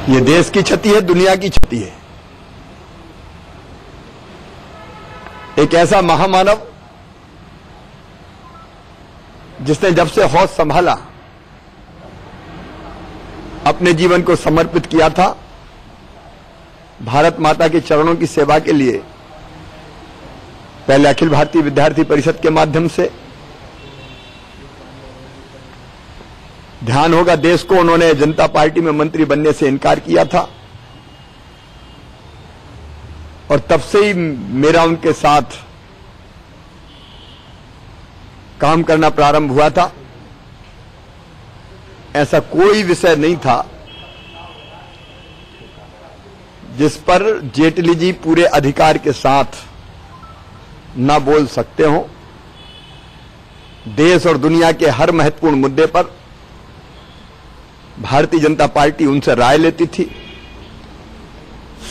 ये देश की क्षति है, दुनिया की क्षति है। एक ऐसा महामानव जिसने जब से होश संभाला अपने जीवन को समर्पित किया था भारत माता के चरणों की सेवा के लिए, पहले अखिल भारतीय विद्यार्थी परिषद के माध्यम से। ध्यान होगा देश को, उन्होंने जनता पार्टी में मंत्री बनने से इनकार किया था और तब से ही मेरा उनके साथ काम करना प्रारंभ हुआ था। ऐसा कोई विषय नहीं था जिस पर जेटली जी पूरे अधिकार के साथ न बोल सकते हो। देश और दुनिया के हर महत्वपूर्ण मुद्दे पर भारतीय जनता पार्टी उनसे राय लेती थी।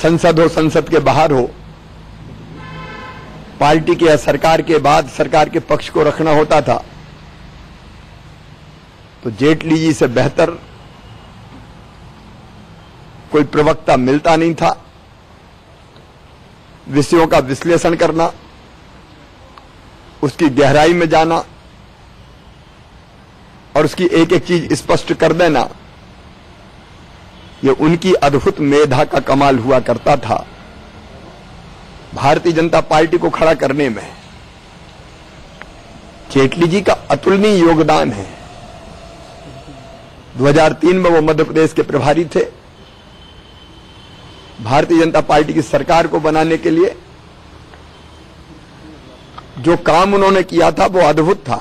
संसद हो, संसद के बाहर हो, पार्टी के या सरकार के बाद सरकार के पक्ष को रखना होता था तो जेटली जी से बेहतर कोई प्रवक्ता मिलता नहीं था। विषयों का विश्लेषण करना, उसकी गहराई में जाना और उसकी एक एक चीज स्पष्ट कर देना, यह उनकी अद्भुत मेधा का कमाल हुआ करता था। भारतीय जनता पार्टी को खड़ा करने में जेटली जी का अतुलनीय योगदान है। 2003 में वो मध्य प्रदेश के प्रभारी थे। भारतीय जनता पार्टी की सरकार को बनाने के लिए जो काम उन्होंने किया था वो अद्भुत था।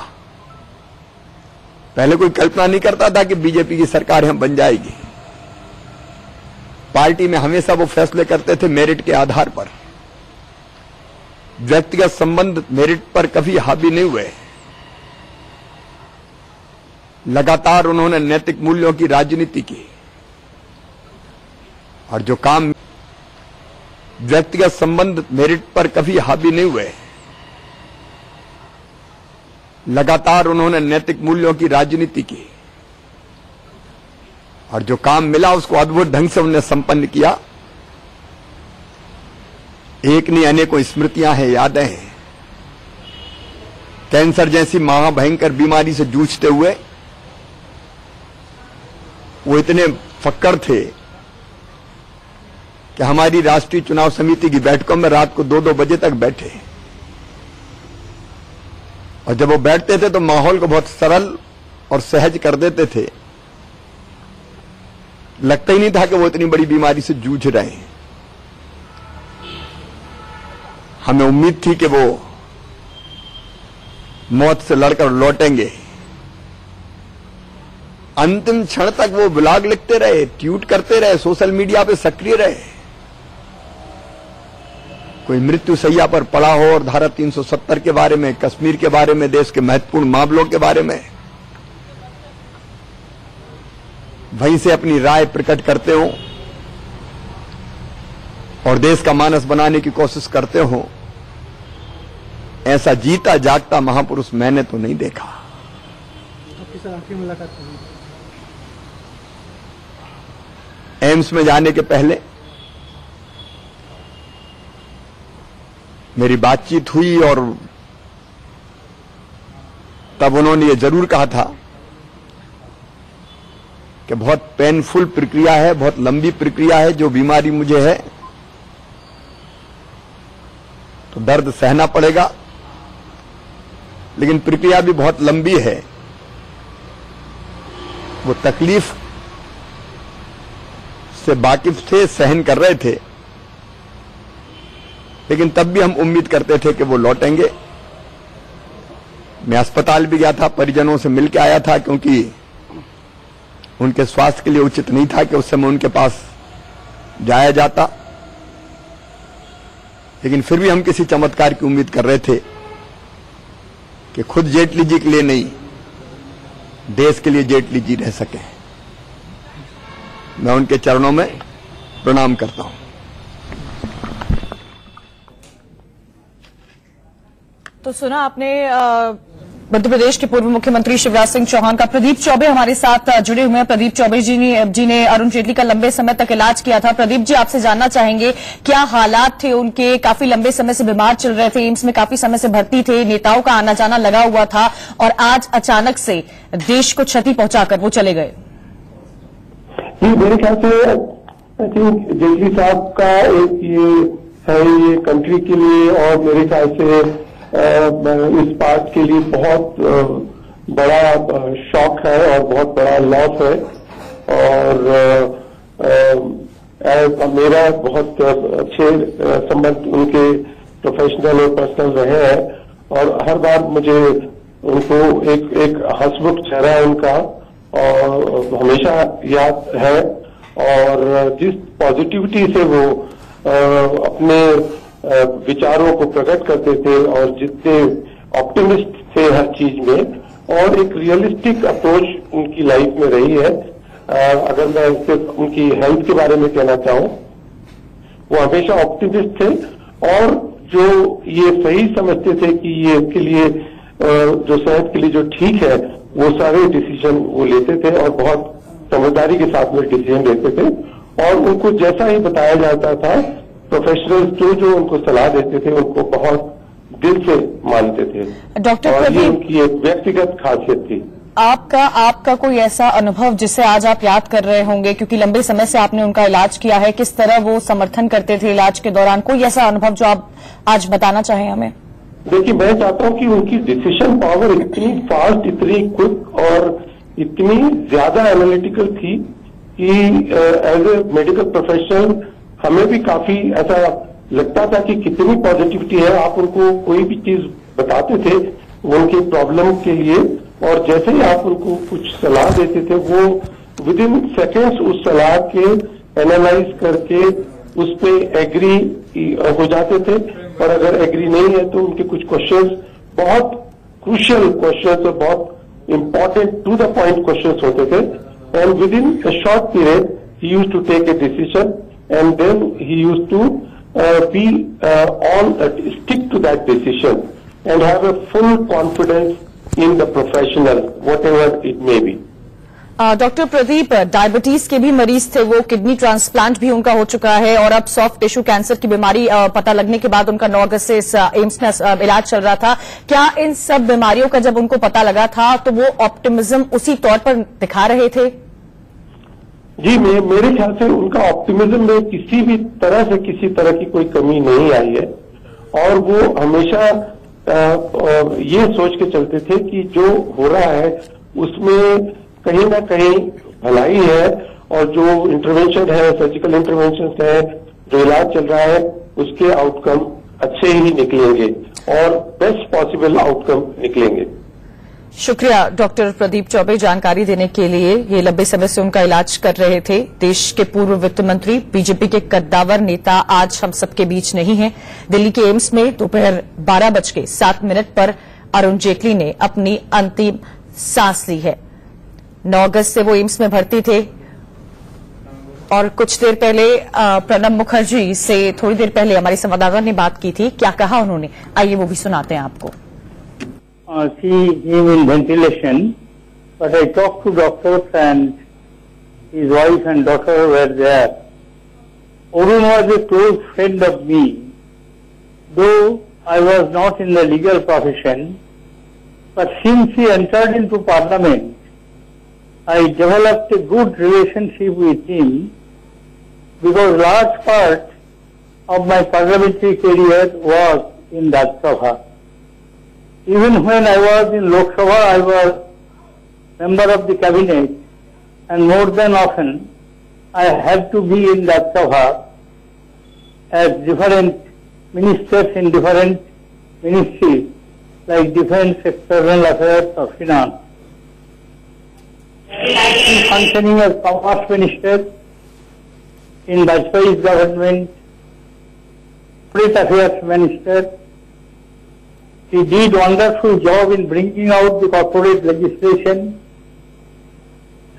पहले कोई कल्पना नहीं करता था कि बीजेपी की सरकार यहां बन जाएगी। पार्टी में हमेशा वो फैसले करते थे मेरिट के आधार पर। व्यक्तिगत संबंध मेरिट पर कभी हावी नहीं हुए। लगातार उन्होंने नैतिक मूल्यों की राजनीति की और जो काम व्यक्तिगत संबंध मेरिट पर कभी हावी नहीं हुए। लगातार उन्होंने नैतिक मूल्यों की राजनीति की और जो काम मिला उसको अद्भुत ढंग से उन्होंने संपन्न किया। एक नहीं अनेकों स्मृतियां हैं, यादें हैं। कैंसर जैसी महाभयंकर बीमारी से जूझते हुए वो इतने फक्कड़ थे कि हमारी राष्ट्रीय चुनाव समिति की बैठकों में रात को 2-2 बजे तक बैठे और जब वो बैठते थे तो माहौल को बहुत सरल और सहज कर देते थे। लगता ही नहीं था कि वो इतनी बड़ी बीमारी से जूझ रहे हैं। हमें उम्मीद थी कि वो मौत से लड़कर लौटेंगे। अंतिम क्षण तक वो ब्लॉग लिखते रहे, ट्वीट करते रहे, सोशल मीडिया पे सक्रिय रहे। कोई मृत्यु शैया पर पड़ा हो और धारा 370 के बारे में, कश्मीर के बारे में, देश के महत्वपूर्ण मामलों के बारे में वहीं से अपनी राय प्रकट करते हो और देश का मानस बनाने की कोशिश करते हो, ऐसा जीता जागता महापुरुष मैंने तो नहीं देखा। आपकी सर आखिरी मुलाकात हुई? एम्स में जाने के पहले मेरी बातचीत हुई और तब उन्होंने ये जरूर कहा था कि बहुत पेनफुल प्रक्रिया है, बहुत लंबी प्रक्रिया है। जो बीमारी मुझे है तो दर्द सहना पड़ेगा, लेकिन प्रक्रिया भी बहुत लंबी है। वो तकलीफ से वाकिफ थे, सहन कर रहे थे, लेकिन तब भी हम उम्मीद करते थे कि वो लौटेंगे। मैं अस्पताल भी गया था, परिजनों से मिलकर आया था, क्योंकि उनके स्वास्थ्य के लिए उचित नहीं था कि उस समय उनके पास जाया जाता। लेकिन फिर भी हम किसी चमत्कार की उम्मीद कर रहे थे कि खुद जेटली जी के लिए नहीं, देश के लिए जेटली जी रह सके। मैं उनके चरणों में प्रणाम करता हूं। तो सुना आपने मध्य प्रदेश के पूर्व मुख्यमंत्री शिवराज सिंह चौहान का प्रदीप चौबे हमारे साथ जुड़े हुए हैं। प्रदीप चौबे जी ने अरुण जेटली का लंबे समय तक इलाज किया था। प्रदीप जी, आपसे जानना चाहेंगे क्या हालात थे उनके? काफी लंबे समय से बीमार चल रहे थे, एम्स में काफी समय से भर्ती थे, नेताओं का आना जाना लगा हुआ था और आज अचानक से देश को क्षति पहुंचाकर वो चले गए। मेरे ख्याल से आई थिंक जेटली साहब का एक ये कंट्री के लिए और मेरे ख्याल से इस पार्ट के लिए बहुत बड़ा शॉक है और बहुत बड़ा लॉस है। और मेरा बहुत अच्छे संबंध उनके प्रोफेशनल और पर्सनल रहे हैं और हर बार मुझे उनको एक हंसमुख चेहरा उनका और हमेशा याद है। और जिस पॉजिटिविटी से वो अपने विचारों को प्रकट करते थे और जितने ऑप्टिमिस्ट थे हर चीज में और एक रियलिस्टिक अप्रोच उनकी लाइफ में रही है। अगर मैं सिर्फ उनकी हेल्थ के बारे में कहना चाहूं, वो हमेशा ऑप्टिमिस्ट थे और जो ये सही समझते थे कि ये इसके लिए जो सेहत के लिए जो ठीक है वो सारे डिसीजन वो लेते थे और बहुत समझदारी के साथ में डिसीजन लेते थे। और उनको जैसा ही बताया जाता था, प्रोफेशनल्स जो उनको सलाह देते थे उनको बहुत दिल से मानते थे। डॉक्टर और ये प्रदीप, उनकी एक व्यक्तिगत खासियत थी। आपका कोई ऐसा अनुभव जिसे आज आप याद कर रहे होंगे, क्योंकि लंबे समय से आपने उनका इलाज किया है, किस तरह वो समर्थन करते थे इलाज के दौरान? कोई ऐसा अनुभव जो आप आज बताना चाहें हमें? देखिए, मैं चाहता हूं कि उनकी डिसीजन पावर इतनी फास्ट, इतनी क्विक और इतनी ज्यादा एनालिटिकल थी कि एज ए मेडिकल प्रोफेशनल हमें भी काफी ऐसा लगता था कि कितनी पॉजिटिविटी है। आप उनको कोई भी चीज बताते थे उनके प्रॉब्लम के लिए और जैसे ही आप उनको कुछ सलाह देते थे वो विद इन सेकेंड्स उस सलाह के एनालाइज करके उस पे एग्री हो जाते थे। और अगर एग्री नहीं है तो उनके कुछ क्वेश्चंस बहुत क्रूशियल क्वेश्चंस और बहुत important to the point questions होते थे and within a short period ही used to take a decision and then he used to stick to that decision and have a full confidence in the professional, whatever it may be. Doctor Pradeep, diabetes के भी मरीज थे वो, kidney transplant भी उनका हो चुका है और अब सॉफ्ट टिश्यू कैंसर की बीमारी पता लगने के बाद उनका 9 अगस्त से इस एम्स में इलाज चल रहा था। क्या इन सब बीमारियों का जब उनको पता लगा था तो वो ऑप्टिमिज्म उसी तौर पर दिखा रहे थे? जी, मेरे ख्याल से उनका ऑप्टिमिज्म में किसी भी तरह से किसी तरह की कोई कमी नहीं आई है और वो हमेशा ये सोच के चलते थे कि जो हो रहा है उसमें कहीं ना कहीं भलाई है और जो इंटरवेंशन है, सर्जिकल इंटरवेंशन है, जो इलाज चल रहा है उसके आउटकम अच्छे ही निकलेंगे और बेस्ट पॉसिबल आउटकम निकलेंगे। शुक्रिया डॉक्टर प्रदीप चौबे जानकारी देने के लिए। ये लंबे समय से उनका इलाज कर रहे थे। देश के पूर्व वित्त मंत्री, बीजेपी के कद्दावर नेता आज हम सबके बीच नहीं हैं। दिल्ली के एम्स में दोपहर 12:07 पर अरुण जेटली ने अपनी अंतिम सांस ली है। 9 अगस्त से वो एम्स में भर्ती थे और कुछ देर पहले प्रणब मुखर्जी से थोड़ी देर पहले हमारी संवाददाता ने बात की थी। क्या कहा उन्होंने, आइए वो भी सुनाते हैं आपको। See him in ventilation, but I talked to doctors and his wife and daughter were there. Arun was a close friend of me, though I was not in the legal profession, but since he entered into parliament, I developed a good relationship with him because large part of my parliamentary career was in Rajya Sabha. Even when I was in Lok Sabha, I was member of the cabinet and more than often I had to be in Rajya Sabha as different ministers in different ministries like defense, external affairs or finance. Functioning as commerce minister in Vajpayee's government, corporate affairs minister. He did wonderful job in bringing out the corporate legislation,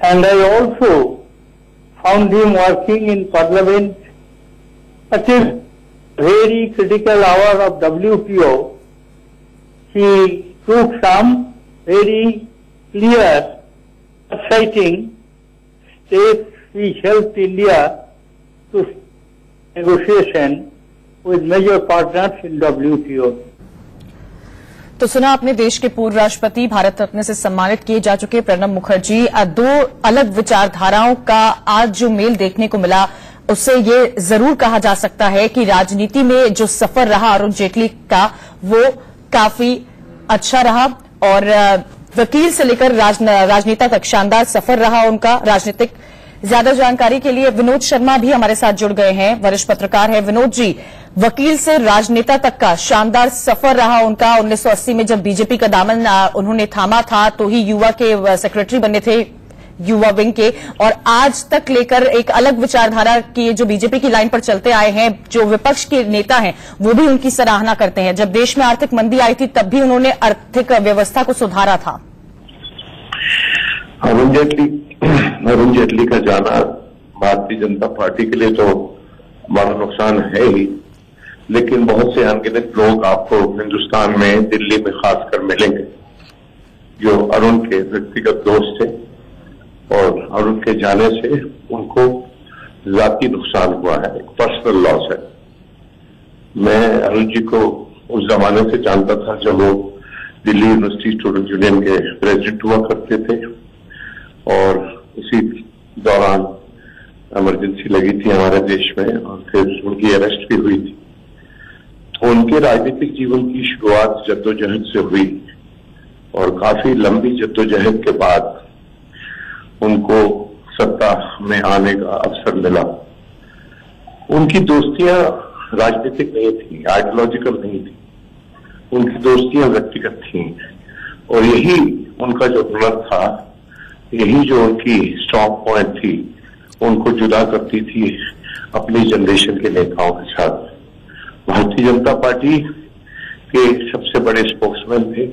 and I also found him working in Parliament at a very critical hour of WTO. He took some very clear, exciting steps which helped India to negotiation with major partners in WTO. तो सुना आपने देश के पूर्व राष्ट्रपति भारत रत्न से सम्मानित किए जा चुके प्रणब मुखर्जी। दो अलग विचारधाराओं का आज जो मेल देखने को मिला, उससे ये जरूर कहा जा सकता है कि राजनीति में जो सफर रहा अरुण जेटली का, वो काफी अच्छा रहा और वकील से लेकर राजनेता तक शानदार सफर रहा उनका राजनीतिक। ज्यादा जानकारी के लिए विनोद शर्मा भी हमारे साथ जुड़ गए हैं, वरिष्ठ पत्रकार हैं। विनोद जी, वकील से राजनेता तक का शानदार सफर रहा उनका। 1980 में जब बीजेपी का दामन उन्होंने थामा था तो ही युवा के सेक्रेटरी बने थे, युवा विंग के, और आज तक लेकर एक अलग विचारधारा की जो बीजेपी की लाइन पर चलते आए हैं। जो विपक्ष के नेता हैं वो भी उनकी सराहना करते हैं। जब देश में आर्थिक मंदी आई थी तब भी उन्होंने आर्थिक व्यवस्था को सुधारा था। अरुण जेटली का जाना भारतीय जनता पार्टी के लिए तो बड़ा नुकसान है ही, लेकिन बहुत से अनगिनत लोग आपको हिंदुस्तान में, दिल्ली में खासकर मिलेंगे जो अरुण के व्यक्तिगत दोस्त थे, और अरुण के जाने से उनको जाती नुकसान हुआ है, एक पर्सनल लॉस है। मैं अरुण जी को उस जमाने से जानता था जब वो दिल्ली यूनिवर्सिटी स्टूडेंट यूनियन के प्रेसिडेंट हुआ करते थे, और इसी दौरान इमरजेंसी लगी थी हमारे देश में और फिर उनकी अरेस्ट भी हुई थी। तो उनके राजनीतिक जीवन की शुरुआत जद्दोजहद से हुई और काफी लंबी जद्दोजहद के बाद उनको सत्ता में आने का अवसर मिला। उनकी दोस्तियां राजनीतिक नहीं थी, आइडियोलॉजिकल नहीं थी, उनकी दोस्तियां व्यक्तिगत थी, और यही उनका जो हुनर था, यही जो उनकी स्ट्रॉन्ग पॉइंट थी, उनको जुदा करती थी अपनी जनरेशन के नेताओं के साथ। भारतीय जनता पार्टी के सबसे बड़े स्पोक्समैन थे।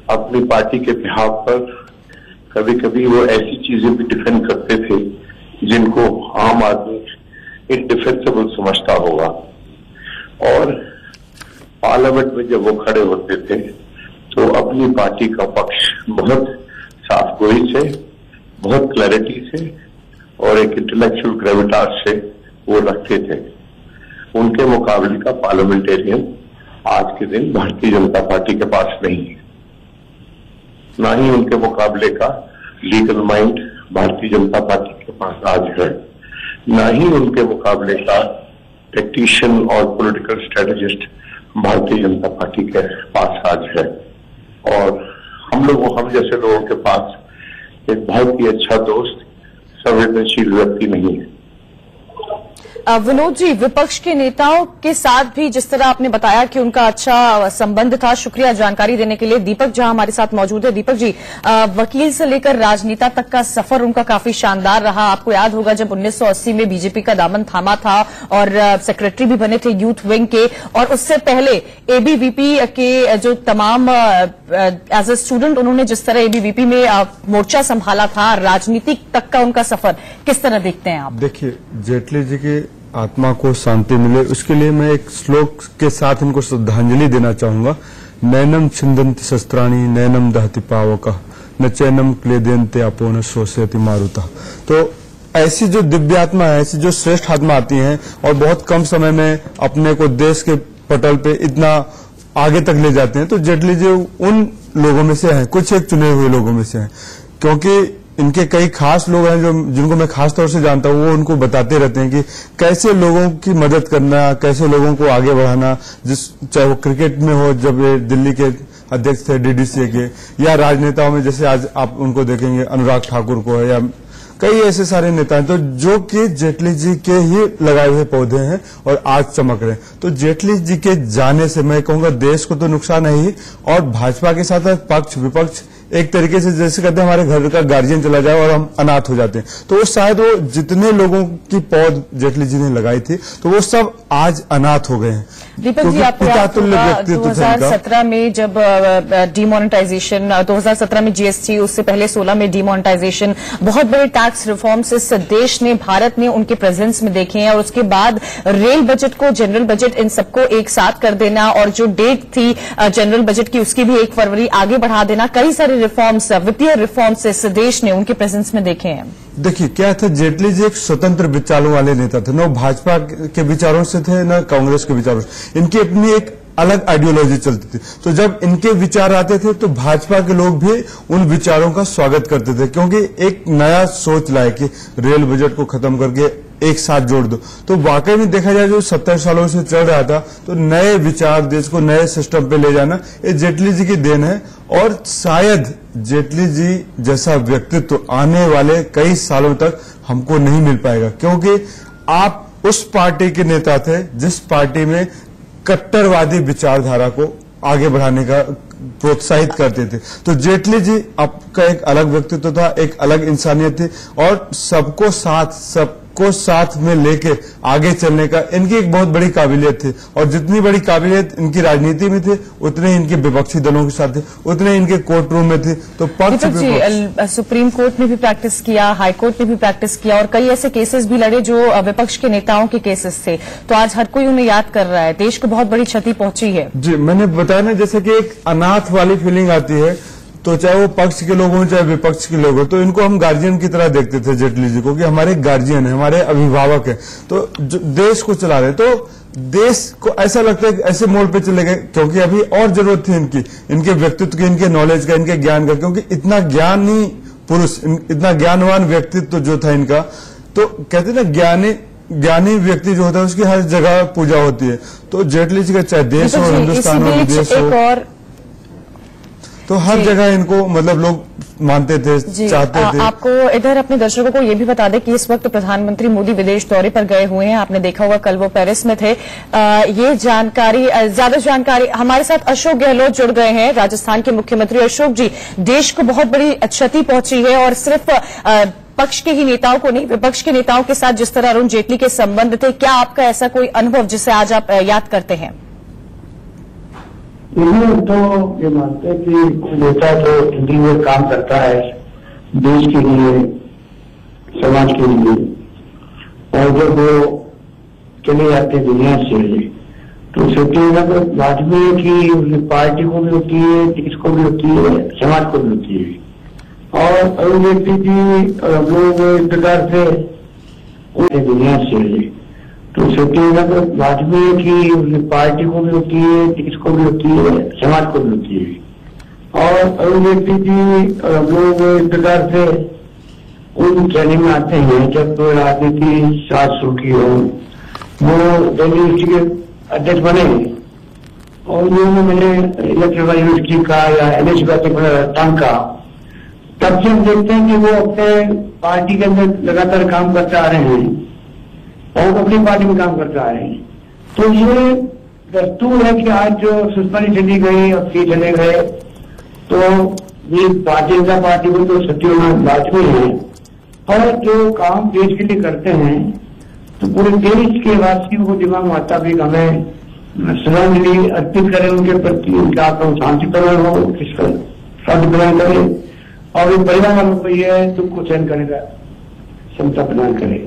अपनी पार्टी के बिहाफ पर कभी कभी वो ऐसी चीजें भी डिफेंड करते थे जिनको आम आदमी इनडिफेंसिबल समझता होगा, और पार्लियामेंट में जब वो खड़े होते थे तो अपनी पार्टी का पक्ष बहुत साफगोई से, बहुत क्लैरिटी से और एक इंटेलेक्चुअल ग्रेविटास से वो रखते थे। उनके मुकाबले का पार्लियामेंटेरियन आज के दिन भारतीय जनता पार्टी के पास नहीं है, ना ही उनके मुकाबले का legal mind Bharatiya Janata party के पास आज है, ना ही उनके मुकाबले का टेक्नीशियन और political strategist Bharatiya Janata party के पास आज है। और हम जैसे लोगों के पास एक बहुत ही अच्छा दोस्त, संवेदनशील व्यक्ति नहीं है। विनोद जी, विपक्ष के नेताओं के साथ भी जिस तरह आपने बताया कि उनका अच्छा संबंध था, शुक्रिया जानकारी देने के लिए। दीपक जहां हमारे साथ मौजूद है। दीपक जी, वकील से लेकर राजनेता तक का सफर उनका काफी शानदार रहा। आपको याद होगा जब 1980 में बीजेपी का दामन थामा था और सेक्रेटरी भी बने थे यूथ विंग के, और उससे पहले एबीवीपी के जो तमाम एज ए स्टूडेंट उन्होंने जिस तरह एबीवीपी में मोर्चा संभाला था, राजनीति तक का उनका सफर किस तरह देखते हैं आप? देखिए, जेटली जी की आत्मा को शांति मिले उसके लिए मैं एक श्लोक के साथ उनको श्रद्धांजलि देना चाहूंगा। नैनम छिंदन्ति शस्त्राणि नैनम दहति पावकः न चैनम क्लेदयन्ते अपो न शोषयति मारुतः। तो ऐसी जो दिव्य आत्मा है, ऐसी जो श्रेष्ठ आत्मा आती हैं और बहुत कम समय में अपने को देश के पटल पे इतना आगे तक ले जाते हैं, तो जेटली जी उन लोगों में से हैं, कुछ एक चुने हुए लोगों में से हैं। क्योंकि इनके कई खास लोग हैं जिनको मैं खास तौर से जानता हूं, वो उनको बताते रहते हैं कि कैसे लोगों की मदद करना, कैसे लोगों को आगे बढ़ाना, चाहे वो क्रिकेट में हो, जब ये दिल्ली के अध्यक्ष थे डीडीसीए के, या राजनेताओं में जैसे आज आप उनको देखेंगे अनुराग ठाकुर को है, या कई ऐसे सारे नेता हैं तो जो कि जेटली जी के ही लगाए हुए पौधे हैं और आज चमक रहे हैं। तो जेटली जी के जाने से मैं कहूंगा देश को तो नुकसान है ही, और भाजपा के साथ पक्ष विपक्ष एक तरीके से जैसे कहते हैं हमारे घर का गार्जियन चला जाए और हम अनाथ हो जाते हैं, तो वो शायद वो जितने लोगों की पौध जेटली जी ने लगाई थी तो वो सब आज अनाथ हो गए हैं। दीपक जी, आपको याद होगा 2017 में जब डीमोनेटाइजेशन, 2017 में जीएसटी, उससे पहले 16 में डीमोनेटाइजेशन, बहुत बड़े टैक्स रिफॉर्म्स इस देश ने, भारत ने उनके प्रेजेंस में देखे हैं, और उसके बाद रेल बजट को, जनरल बजट, इन सबको एक साथ कर देना, और जो डेट थी जनरल बजट की उसकी भी 1 फरवरी आगे बढ़ा देना, कई सारे रिफॉर्म्स, वित्तीय रिफॉर्म्स इस देश ने उनके प्रेजेंस में देखे हैं। देखिए क्या था, जेटली जी एक स्वतंत्र विचारों वाले नेता थे, न भाजपा के विचारों से थे न कांग्रेस के विचारों से। इनकी अपनी एक अलग आइडियोलॉजी चलती थी, तो जब इनके विचार आते थे तो भाजपा के लोग भी उन विचारों का स्वागत करते थे, क्योंकि एक नया सोच लाए कि रेल बजट को खत्म करके एक साथ जोड़ दो। तो वाकई में देखा जाए जो 70 सालों से चल रहा था, तो नए विचार, देश को नए सिस्टम पे ले जाना, ये जेटली जी की देन है। और शायद जेटली जी जैसा व्यक्तित्व आने वाले कई सालों तक हमको नहीं मिल पाएगा, क्योंकि आप उस पार्टी के नेता थे जिस पार्टी में कट्टरवादी विचारधारा को आगे बढ़ाने का प्रोत्साहित करते थे। तो जेटली जी आपका एक अलग व्यक्तित्व था, एक अलग इंसानियत थी, और सबको साथ में लेके आगे चलने का इनकी एक बहुत बड़ी काबिलियत थी। और जितनी बड़ी काबिलियत इनकी राजनीति में थी, उतने ही इनके विपक्षी दलों के साथ थे, उतने इनके कोर्ट रूम में थी। तो सुप्रीम कोर्ट में भी प्रैक्टिस किया, हाई कोर्ट में भी प्रैक्टिस किया, और कई ऐसे केसेस भी लड़े जो विपक्ष के नेताओं के केसेस थे। तो आज हर कोई उन्हें याद कर रहा है, देश को बहुत बड़ी क्षति पहुंची है। जी, मैंने बताया ना, जैसे कि एक अनाथ वाली फीलिंग आती है, तो चाहे वो पक्ष के लोग हों चाहे विपक्ष के लोग हों, तो इनको हम गार्जियन की तरह देखते थे जेटली जी को, कि हमारे गार्जियन है, हमारे अभिभावक है, तो जो देश को चला रहे। तो देश को ऐसा लगता है कि ऐसे मोड़ पे चले गए, क्योंकि अभी और जरूरत थी इनके व्यक्तित्व की, इनके नॉलेज का, इनके ज्ञान का, क्योंकि इतना ज्ञानी पुरुष, इतना ज्ञानवान व्यक्तित्व जो था इनका, तो कहते ना ज्ञानी व्यक्ति जो होता है उसकी हर जगह पूजा होती है। तो जेटली जी का चाहे देश हो, हिंदुस्तान हो, विदेश हो, तो हर जगह इनको मतलब लोग मानते थे, चाहते थे। आपको इधर अपने दर्शकों को ये भी बता दें कि इस वक्त प्रधानमंत्री मोदी विदेश दौरे पर गए हुए हैं। आपने देखा होगा कल वो पेरिस में थे। ये जानकारी, ज्यादा जानकारी हमारे साथ अशोक गहलोत जुड़ गए हैं, राजस्थान के मुख्यमंत्री। अशोक जी, देश को बहुत बड़ी क्षति पहुंची है, और सिर्फ पक्ष के ही नेताओं को नहीं, विपक्ष के नेताओं के साथ जिस तरह अरुण जेटली के संबंध थे, क्या आपका ऐसा कोई अनुभव जिसे आज आप याद करते हैं? तो ये मानते हैं कि नेता जो दिल्ली में काम करता है देश के लिए, समाज के लिए, और जब वो चले जाते हैं दुनिया से, तो सोचिएगा तो वाजपेयी की पार्टी को भी होती है, देश को भी होती है, समाज को भी होती है। और अरुण जेटली जी और हम लोग एक प्रकार से दुनिया से, तो सोचिएगा तो वाजपेयी की पार्टी को भी होती है, देश को भी होती है, समाज को भी होती है। और अरुण जेटली जी और हम लोग एक प्रकार से उन श्रेणी में आते हैं जब राजनीति साथ शुरू की हो, वो दिल्ली यूनिवर्सिटी के अध्यक्ष बने, और मैंने इलेक्ट्रिकल यूनिवर्सिटी का या एनएस राजस्थान का, तब से हम देखते हैं कि वो अपने पार्टी के अंदर लगातार काम करते आ रहे हैं और अपनी पार्टी में काम करते आ रहे हैं। तो ये दस्तूर है कि आज जो सुषमा जी चली गई, अब ये चले गए, तो ये भारतीय जनता पार्टी को तो सत्यनारायण वाजपेयी है, और जो काम देश के लिए करते हैं, तो पूरे देश के वासियों को दिमाग में आता भी हमें श्रद्धांजलि अर्पित करें उनके प्रति, उनका आत्म शांति प्रदान हो, किसका शांति प्रदान करें, और इन परिवार वालों को यह दुख को सहन करने का क्षमता प्रदान करें।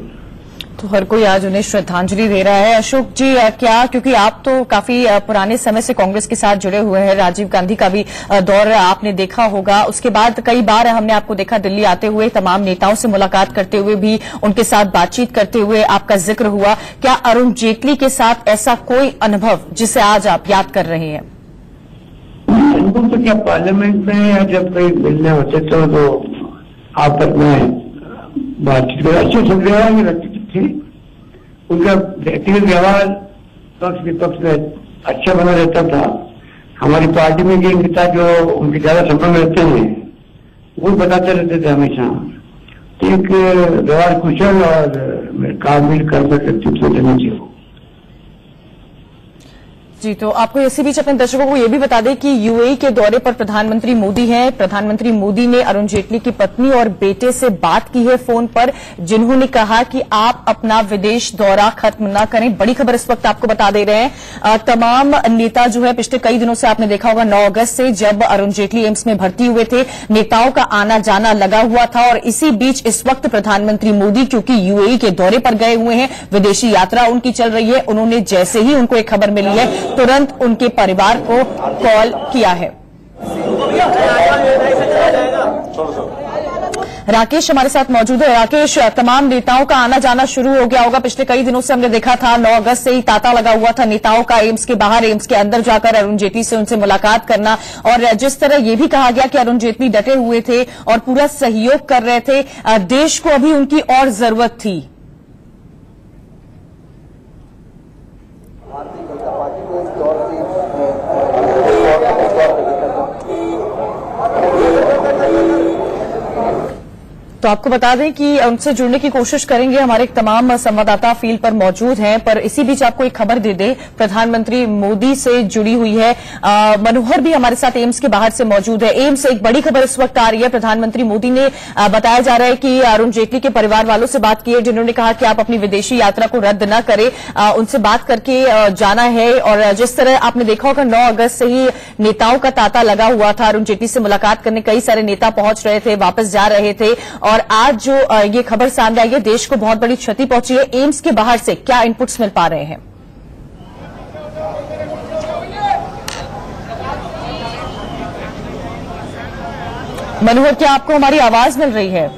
तो हर कोई आज उन्हें श्रद्धांजलि दे रहा है। अशोक जी, क्या, क्योंकि आप तो काफी पुराने समय से कांग्रेस के साथ जुड़े हुए हैं, राजीव गांधी का भी दौर आपने देखा होगा, उसके बाद कई बार हमने आपको देखा दिल्ली आते हुए, तमाम नेताओं से मुलाकात करते हुए भी, उनके साथ बातचीत करते हुए आपका जिक्र हुआ। क्या अरुण जेटली के साथ ऐसा कोई अनुभव जिसे आज आप याद कर रहे हैं? अनुभव तो क्या, पार्लियामेंट में या जब कहीं मिलने होते तो आपस में बातचीत कर, अच्छे व्यवहार में रखती थी, उनका व्यक्तिगत व्यवहार पक्ष विपक्ष में अच्छा बना रहता था। हमारी पार्टी में जो नेता जो उनके ज्यादा संपर्क रहते हैं वो बताते रहते थे हमेशा, तो एक व्यवहार कुशल और काबिल कर्मठ व्यक्तित्व देना चाहिए। जी, तो आपको इसी बीच अपने दर्शकों को ये भी बता दें कि यूएई के दौरे पर प्रधानमंत्री मोदी हैं। प्रधानमंत्री मोदी ने अरुण जेटली की पत्नी और बेटे से बात की है फोन पर, जिन्होंने कहा कि आप अपना विदेश दौरा खत्म न करें। बड़ी खबर इस वक्त आपको बता दे रहे हैं, तमाम नेता जो है पिछले कई दिनों से आपने देखा होगा 9 अगस्त से जब अरुण जेटली एम्स में भर्ती हुए थे, नेताओं का आना जाना लगा हुआ था। और इसी बीच इस वक्त प्रधानमंत्री मोदी क्योंकि यूएई के दौरे पर गए हुए हैं, विदेशी यात्रा उनकी चल रही है, उन्होंने जैसे ही उनको एक खबर मिली है तुरंत उनके परिवार को कॉल किया है। राकेश हमारे साथ मौजूद है। राकेश, तमाम नेताओं का आना जाना शुरू हो गया होगा। पिछले कई दिनों से हमने देखा था 9 अगस्त से ही तांता लगा हुआ था नेताओं का एम्स के बाहर, एम्स के अंदर जाकर अरुण जेटली से उनसे मुलाकात करना, और जिस तरह ये भी कहा गया कि अरुण जेटली डटे हुए थे और पूरा सहयोग कर रहे थे, देश को अभी उनकी और जरूरत थी। तो आपको बता दें कि उनसे जुड़ने की कोशिश करेंगे, हमारे तमाम संवाददाता फील्ड पर मौजूद हैं। पर इसी बीच आपको एक खबर दे दें, प्रधानमंत्री मोदी से जुड़ी हुई है। मनोहर भी हमारे साथ एम्स के बाहर से मौजूद है। एम्स से एक बड़ी खबर इस वक्त आ रही है। प्रधानमंत्री मोदी ने बताया जा रहा है कि अरुण जेटली के परिवार वालों से बात की है, जिन्होंने कहा कि आप अपनी विदेशी यात्रा को रद्द न करें, उनसे बात करके जाना है। और जिस तरह आपने देखा होगा 9 अगस्त से ही नेताओं का तांता लगा हुआ था, अरुण जेटली से मुलाकात करने कई सारे नेता पहुंच रहे थे, वापस जा रहे थे। और आज जो ये खबर सामने आई है, देश को बहुत बड़ी क्षति पहुंची है। एम्स के बाहर से क्या इनपुट्स मिल पा रहे हैं? मनोहर, क्या आपको हमारी आवाज मिल रही है?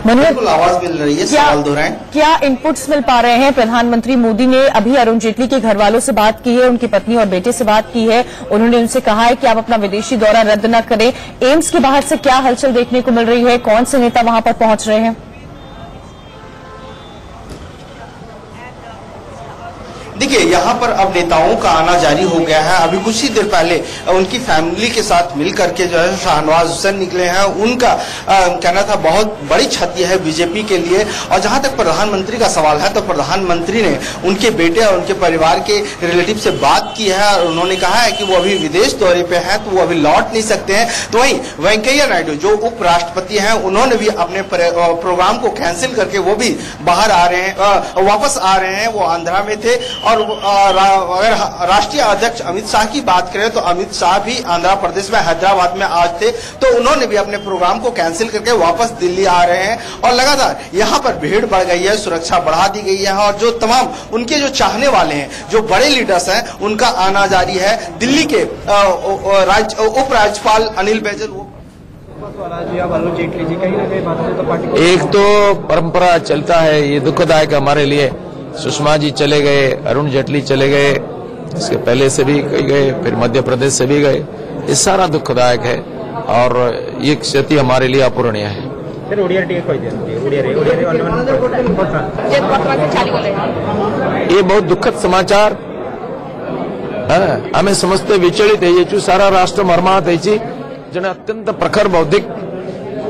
बिल्कुल आवाज मिल रही है, सवाल दोहराएं। क्या इनपुट्स मिल पा रहे हैं? प्रधानमंत्री मोदी ने अभी अरुण जेटली के घर वालों से बात की है, उनकी पत्नी और बेटे से बात की है। उन्होंने उनसे कहा है कि आप अपना विदेशी दौरा रद्द न करें। एम्स के बाहर से क्या हलचल देखने को मिल रही है? कौन से नेता वहां पर पहुंच रहे हैं? देखिए, यहाँ पर अब नेताओं का आना जारी हो गया है। अभी कुछ ही देर पहले उनकी फैमिली के साथ मिलकर के जो है शाहनवाज हुसैन निकले हैं। उनका कहना था बहुत बड़ी क्षति है बीजेपी के लिए। और जहां तक प्रधानमंत्री का सवाल है, तो प्रधानमंत्री ने उनके बेटे और उनके परिवार के रिलेटिव से बात की है और उन्होंने कहा है कि वो अभी विदेश दौरे पे हैं, तो वो अभी लौट नहीं सकते हैं। तो वहीं वेंकैया नायडू जो उपराष्ट्रपति हैं, उन्होंने भी अपने प्रोग्राम को कैंसिल करके वो भी बाहर आ रहे हैं, वापस आ रहे हैं। वो आंध्रा में थे। और अगर राष्ट्रीय अध्यक्ष अमित शाह की बात करें, तो अमित शाह भी आंध्र प्रदेश में हैदराबाद में आज थे, तो उन्होंने भी अपने प्रोग्राम को कैंसिल करके वापस दिल्ली आ रहे हैं। और लगातार यहाँ पर भीड़ बढ़ गई है, सुरक्षा बढ़ा दी गई है। और जो तमाम उनके जो चाहने वाले हैं, जो बड़े लीडर्स हैं, उनका आना जारी है। दिल्ली के उपराज्यपाल अनिल बैजल एक तो परंपरा चलता है, ये दुखदायक हमारे लिए। सुषमा जी चले गए, अरुण जेटली चले गए, इसके पहले से भी गए, फिर मध्य प्रदेश से भी गए। ये सारा दुखदायक है और ये क्षति हमारे लिए अपूरणीय है। ये बहुत दुखद समाचार आम समस्ते विचलित है। सारा राष्ट्र मर्माहत है। जन अत्यंत प्रखर बौद्धिक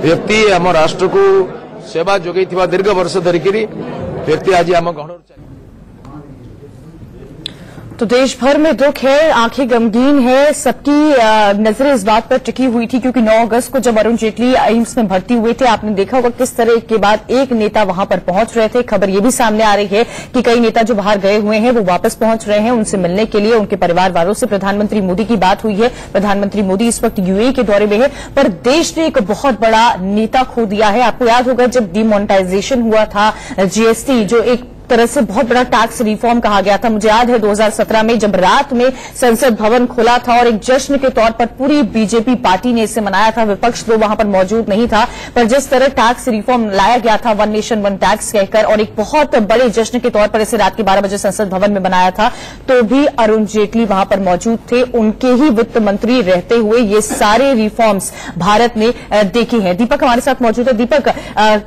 व्यक्ति आम राष्ट्र को सेवा जोगई दीर्घ वर्ष धरिकी व्यक्ति आज आम गहन। तो देश भर में दुख है, आंखें गमगीन है, सबकी नजरें इस बात पर टिकी हुई थी क्योंकि 9 अगस्त को जब अरुण जेटली एम्स में भर्ती हुए थे, आपने देखा होगा किस तरह एक के बाद एक नेता वहां पर पहुंच रहे थे। खबर ये भी सामने आ रही है कि कई नेता जो बाहर गए हुए हैं वो वापस पहुंच रहे हैं। उनसे मिलने के लिए उनके परिवार वालों से प्रधानमंत्री मोदी की बात हुई है। प्रधानमंत्री मोदी इस वक्त यूएई के दौरे में है, पर देश ने एक बहुत बड़ा नेता खो दिया है। आपको याद होगा जब डिमोनेटाइजेशन हुआ था, जीएसटी जो एक तरह से बहुत बड़ा टैक्स रिफॉर्म कहा गया था। मुझे याद है 2017 में जब रात में संसद भवन खुला था और एक जश्न के तौर पर पूरी बीजेपी पार्टी ने इसे मनाया था। विपक्ष तो वहां पर मौजूद नहीं था, पर जिस तरह टैक्स रिफॉर्म लाया गया था, वन नेशन वन टैक्स कहकर, और एक बहुत बड़े जश्न के तौर पर इसे रात के 12 बजे संसद भवन में बनाया था, तो भी अरुण जेटली वहां पर मौजूद थे। उनके ही वित्त मंत्री रहते हुए ये सारे रिफॉर्म्स भारत ने देखे हैं। दीपक हमारे साथ मौजूद है। दीपक,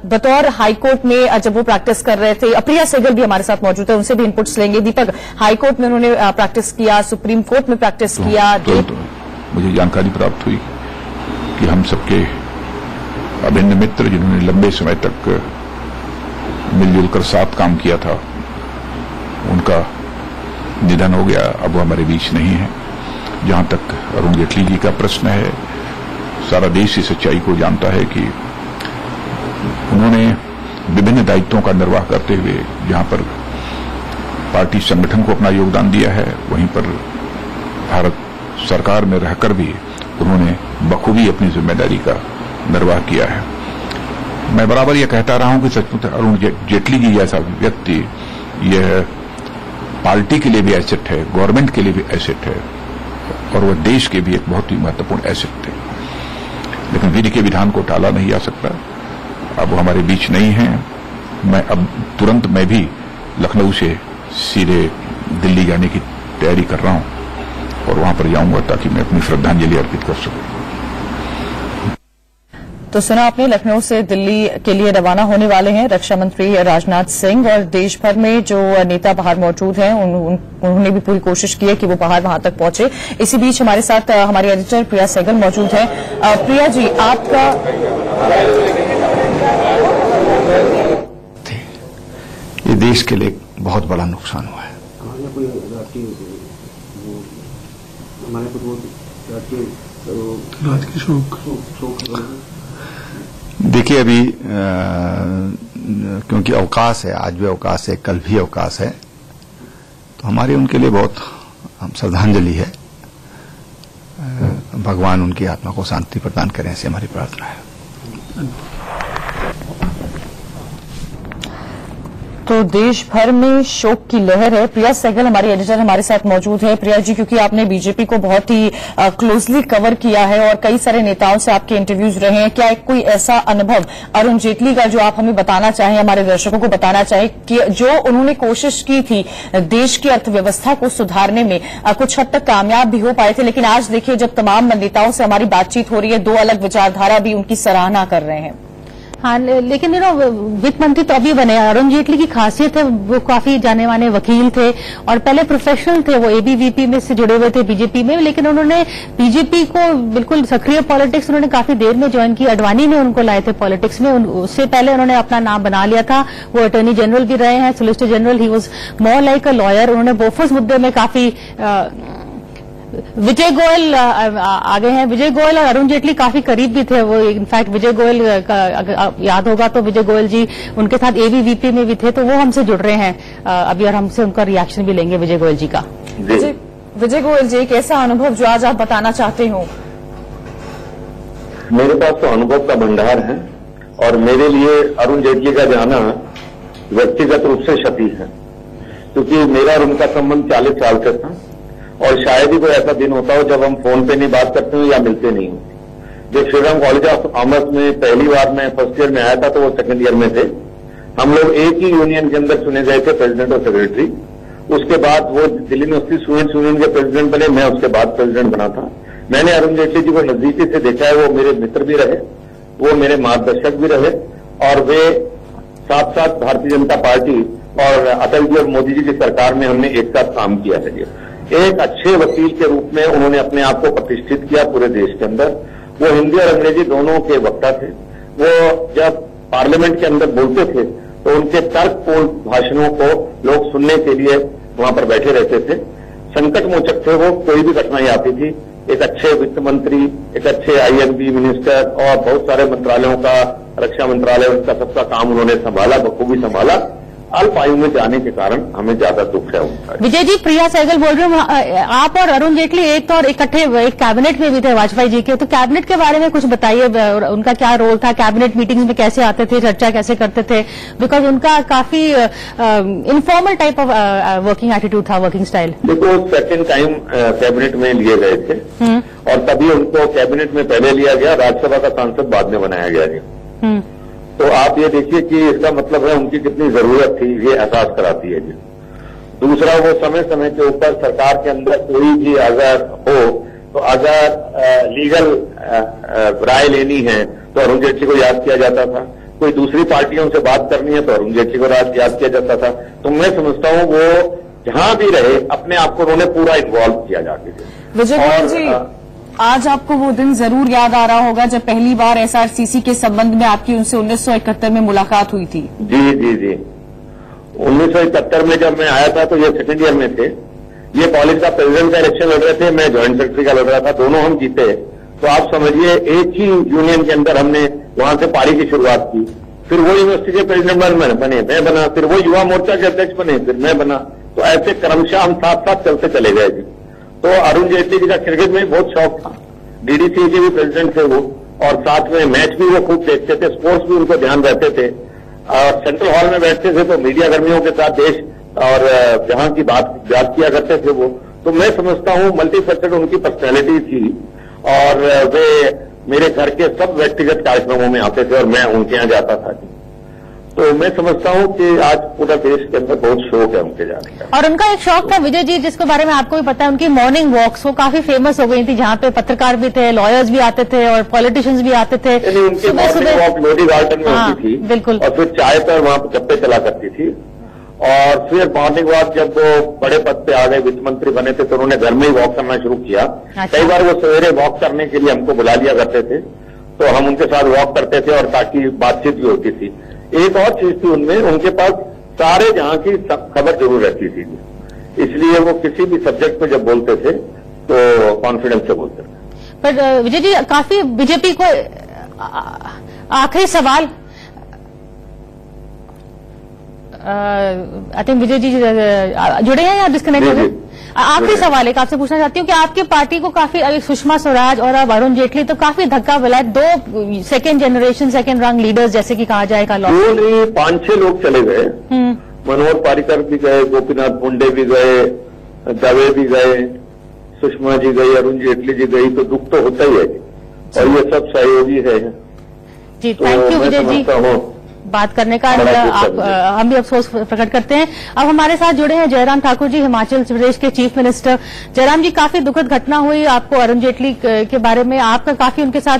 बतौर हाईकोर्ट में जब वो प्रैक्टिस कर रहे थे, प्रिया सहगल भी हमारे साथ मौजूद है, उनसे भी इनपुट्स लेंगे। दीपक, हाईकोर्ट में उन्होंने प्रैक्टिस किया, सुप्रीम कोर्ट में प्रैक्टिस किया। मुझे जानकारी प्राप्त हुई कि हम सबके अभिन्न मित्र जिन्होंने लंबे समय तक मिलजुल कर साथ काम किया था, उनका निधन हो गया, अब वो हमारे बीच नहीं है। जहां तक अरुण जेटली जी का प्रश्न है, सारा देश इस सच्चाई को जानता है कि उन्होंने विभिन्न दायित्वों का निर्वाह करते हुए जहां पर पार्टी संगठन को अपना योगदान दिया है, वहीं पर भारत सरकार में रहकर भी उन्होंने बखूबी अपनी जिम्मेदारी का निर्वाह किया है। मैं बराबर यह कहता रहा हूं कि सचमुच अरुण जेटली जी जैसा व्यक्ति यह पार्टी के लिए भी एसेट है, गवर्नमेंट के लिए भी एसेट है, और वह देश के भी एक बहुत ही महत्वपूर्ण एसेट थे। लेकिन विधि के विधान को टाला नहीं जा सकता। अब वो हमारे बीच नहीं है। मैं अब तुरंत मैं भी लखनऊ से सीधे दिल्ली जाने की तैयारी कर रहा हूं और वहां पर जाऊंगा ताकि मैं अपनी श्रद्धांजलि अर्पित कर सकूं। तो सुना आपने, लखनऊ से दिल्ली के लिए रवाना होने वाले हैं रक्षा मंत्री राजनाथ सिंह, और देश भर में जो नेता बाहर मौजूद हैं उन्होंने भी पूरी कोशिश की है कि वो बाहर वहां तक पहुंचे। इसी बीच हमारे साथ हमारी एडिटर प्रिया सहगल मौजूद है। प्रिया जी, आपका ये देश के लिए बहुत बड़ा नुकसान हुआ है। देखिए, अभी क्योंकि अवकाश है, आज भी अवकाश है, कल भी अवकाश है, तो हमारी उनके लिए बहुत श्रद्धांजलि है। भगवान उनकी आत्मा को शांति प्रदान करें, ऐसी हमारी प्रार्थना है। तो देश भर में शोक की लहर है। प्रिया सहगल हमारी एडिटर हमारे साथ मौजूद है। प्रिया जी, क्योंकि आपने बीजेपी को बहुत ही क्लोजली कवर किया है और कई सारे नेताओं से आपके इंटरव्यूज रहे हैं, क्या कोई ऐसा अनुभव अरुण जेटली का जो आप हमें बताना चाहें, हमारे दर्शकों को बताना चाहें कि जो उन्होंने कोशिश की थी देश की अर्थव्यवस्था को सुधारने में, कुछ हद तक कामयाब भी हो पाए थे, लेकिन आज देखिए जब तमाम नेताओं से हमारी बातचीत हो रही है, दो अलग विचारधारा भी उनकी सराहना कर रहे हैं। हाँ, लेकिन वित्त मंत्री तो अभी बने। अरुण जेटली की खासियत है, वो काफी जाने माने वकील थे और पहले प्रोफेशनल थे, वो एबीवीपी में से जुड़े हुए थे बीजेपी में, लेकिन उन्होंने बीजेपी को बिल्कुल सक्रिय पॉलिटिक्स उन्होंने काफी देर में ज्वाइन की। अडवाणी ने उनको लाए थे पॉलिटिक्स में, उससे पहले उन्होंने अपना नाम बना लिया था। वो अटॉर्नी जनरल भी रहे हैं, solicitor general. He was more like a lawyer. उन्होंने बोफोर्स मुद्दे में काफी विजय गोयल आगे हैं। विजय गोयल और अरुण जेटली काफी करीब भी थे। वो इनफैक्ट विजय गोयल याद होगा तो विजय गोयल जी उनके साथ एबीवीपी में भी थे, तो वो हमसे जुड़ रहे हैं अभी और हमसे उनका रिएक्शन भी लेंगे विजय गोयल जी का। विजय गोयल जी, एक ऐसा अनुभव जो आज आप बताना चाहते हो? मेरे पास तो अनुभव का भंडार है और मेरे लिए अरुण जेटली का जाना व्यक्तिगत रूप से क्षति है, क्योंकि मेरा और उनका संबंध 40 साल से था और शायद ही कोई ऐसा दिन होता हो जब हम फोन पे नहीं बात करते हो या मिलते नहीं हो। जब श्रीराम कॉलेज ऑफ कॉमर्स में पहली बार मैं फर्स्ट ईयर में आया था तो वो सेकंड ईयर में थे। हम लोग एक ही यूनियन के अंदर चुने गए थे, प्रेसिडेंट और सेक्रेटरी। उसके बाद वो दिल्ली यूनिवर्सिटी स्टूडेंट्स यूनियन के प्रेसिडेंट बने, मैं उसके बाद प्रेसिडेंट बना था। मैंने अरुण जेटली जी को नजदीकी से देखा है। वो मेरे मित्र भी रहे, वो मेरे मार्गदर्शक भी रहे और वे साथ साथ भारतीय जनता पार्टी और अटल जी और मोदी जी की सरकार में हमने एक साथ काम किया है। एक अच्छे वकील के रूप में उन्होंने अपने आप को प्रतिष्ठित किया पूरे देश के अंदर। वो हिंदी और अंग्रेजी दोनों के वक्ता थे। वो जब पार्लियामेंट के अंदर बोलते थे तो उनके तर्कपूर्ण भाषणों को लोग सुनने के लिए वहां पर बैठे रहते थे। संकट मोचक थे वो, कोई भी कठिनाई आती थी। एक अच्छे वित्त मंत्री, एक अच्छे आईएनबी मिनिस्टर और बहुत सारे मंत्रालयों का, रक्षा मंत्रालय, उनका सबका काम उन्होंने संभाला, बखूबी संभाला। अल्प आयु में जाने के कारण हमें ज्यादा दुख है उनका। विजय जी, प्रिया सहगल बोल रही हूँ। आप और अरुण जेटली एक तो और इकट्ठे एक कैबिनेट में भी थे वाजपेयी जी के, तो कैबिनेट के बारे में कुछ बताइए। उनका क्या रोल था कैबिनेट मीटिंग्स में, कैसे आते थे, चर्चा कैसे करते थे? बिकॉज उनका काफी informal type of working attitude था, वर्किंग स्टाइल। देखो, सेकेंड टाइम कैबिनेट में लिए गए थे और तभी उनको कैबिनेट में पहले लिया गया, राज्यसभा का सांसद बाद में बनाया गया। तो आप ये देखिए कि इसका मतलब है उनकी कितनी जरूरत थी, ये एहसास कराती है जी। दूसरा, वो समय समय के ऊपर सरकार के अंदर कोई भी अगर हो तो अगर लीगल राय लेनी है तो अरुण जेटली को याद किया जाता था। कोई दूसरी पार्टियों से बात करनी है तो अरुण जेटली को याद किया जाता था। तो मैं समझता हूँ वो जहां भी रहे अपने आप को उन्होंने पूरा इन्वॉल्व किया जाके। विजय जी, आज आपको वो दिन जरूर याद आ रहा होगा जब पहली बार एसआरसीसी के संबंध में आपकी उनसे 1971 में मुलाकात हुई थी। जी जी जी, 1971 में जब मैं आया था तो ये सेकेंड ईयर में थे। ये कॉलेज का प्रेसिडेंट का इलेक्शन लड़ रहे थे, मैं ज्वाइंट सेक्रेटरी का लड़ रहा था, दोनों हम जीते। तो आप समझिए एक ही यूनियन के अंदर हमने वहां से पारी की शुरुआत की। फिर वो यूनिवर्सिटी के प्रेसिडेंट बने, मैं बना, फिर वो युवा मोर्चा के अध्यक्ष बने, फिर मैं बना। तो ऐसे क्रमशः हम साथ साथ चलते चले गए जी। तो अरुण जेटली जी का क्रिकेट में बहुत शौक था, डीडीसी के भी प्रेसिडेंट थे वो, और साथ में मैच भी वो खूब देखते थे, स्पोर्ट्स भी उनको ध्यान रहते थे, और सेंट्रल हॉल में बैठते थे तो मीडिया कर्मियों के साथ देश और जहां की बात किया करते थे वो। तो मैं समझता हूं मल्टीफेक्टेड उनकी पर्सनैलिटी थी, और वे मेरे घर के सब व्यक्तिगत कार्यक्रमों में आते थे और मैं उनके यहाँ जाता था। तो मैं समझता हूं कि आज पूरा देश के अंदर बहुत शौक है उनके जाने का। और उनका एक शौक था विजय जी, जिसके बारे में आपको भी पता है, उनकी मॉर्निंग वॉक्स वो काफी फेमस हो गई थी, जहां पे पत्रकार भी थे, लॉयर्स भी आते थे और पॉलिटिशियंस भी आते थे। उनकी मॉर्निंग वॉक लोधी गार्डन में होती थी, बिल्कुल, और फिर चाय पर वहां पर गप्पे चला करती थी। और फिर मॉर्निंग वॉक जब वो बड़े पद पे आ गए, वित्त मंत्री बने थे, तो उन्होंने घर में ही वॉक करना शुरू किया। कई बार वो सवेरे वॉक करने के लिए हमको बुला लिया करते थे, तो हम उनके साथ वॉक करते थे और ताकि बातचीत भी होती थी। एक और चीज थी उनमें, उनके पास सारे जहां की खबर जरूर रहती थी, इसलिए वो किसी भी सब्जेक्ट पे जब बोलते थे तो कॉन्फिडेंस से बोलते थे। पर विजय जी काफी बीजेपी को आखिरी सवाल, आई थिंक विजय जी जुड़े हैं या डिस्कनेक्ट हो गए? आखिरी सवाल एक आपसे पूछना चाहती हूँ कि आपकी पार्टी को काफी, सुषमा स्वराज और अब अरुण जेटली तो काफी धक्का मिला है, दो सेकेंड जनरेशन सेकेंड रंग लीडर्स जैसे कि कहा जाएगा, 5-6 लोग चले गए। मनोहर पारिकर भी गए, गोपीनाथ मुंडे भी गए, दवे भी गए, सुषमा जी गई, अरुण जेटली जी गई, तो दुख तो होता ही है, और ये सब सहयोगी है जी। थैंक यू विजय जी बात करने का, हम भी अफसोस प्रकट करते हैं। अब हमारे साथ जुड़े हैं जयराम ठाकुर जी, हिमाचल प्रदेश के चीफ मिनिस्टर। जयराम जी, काफी दुखद घटना हुई आपको अरुण जेटली के बारे में, आपका काफी उनके साथ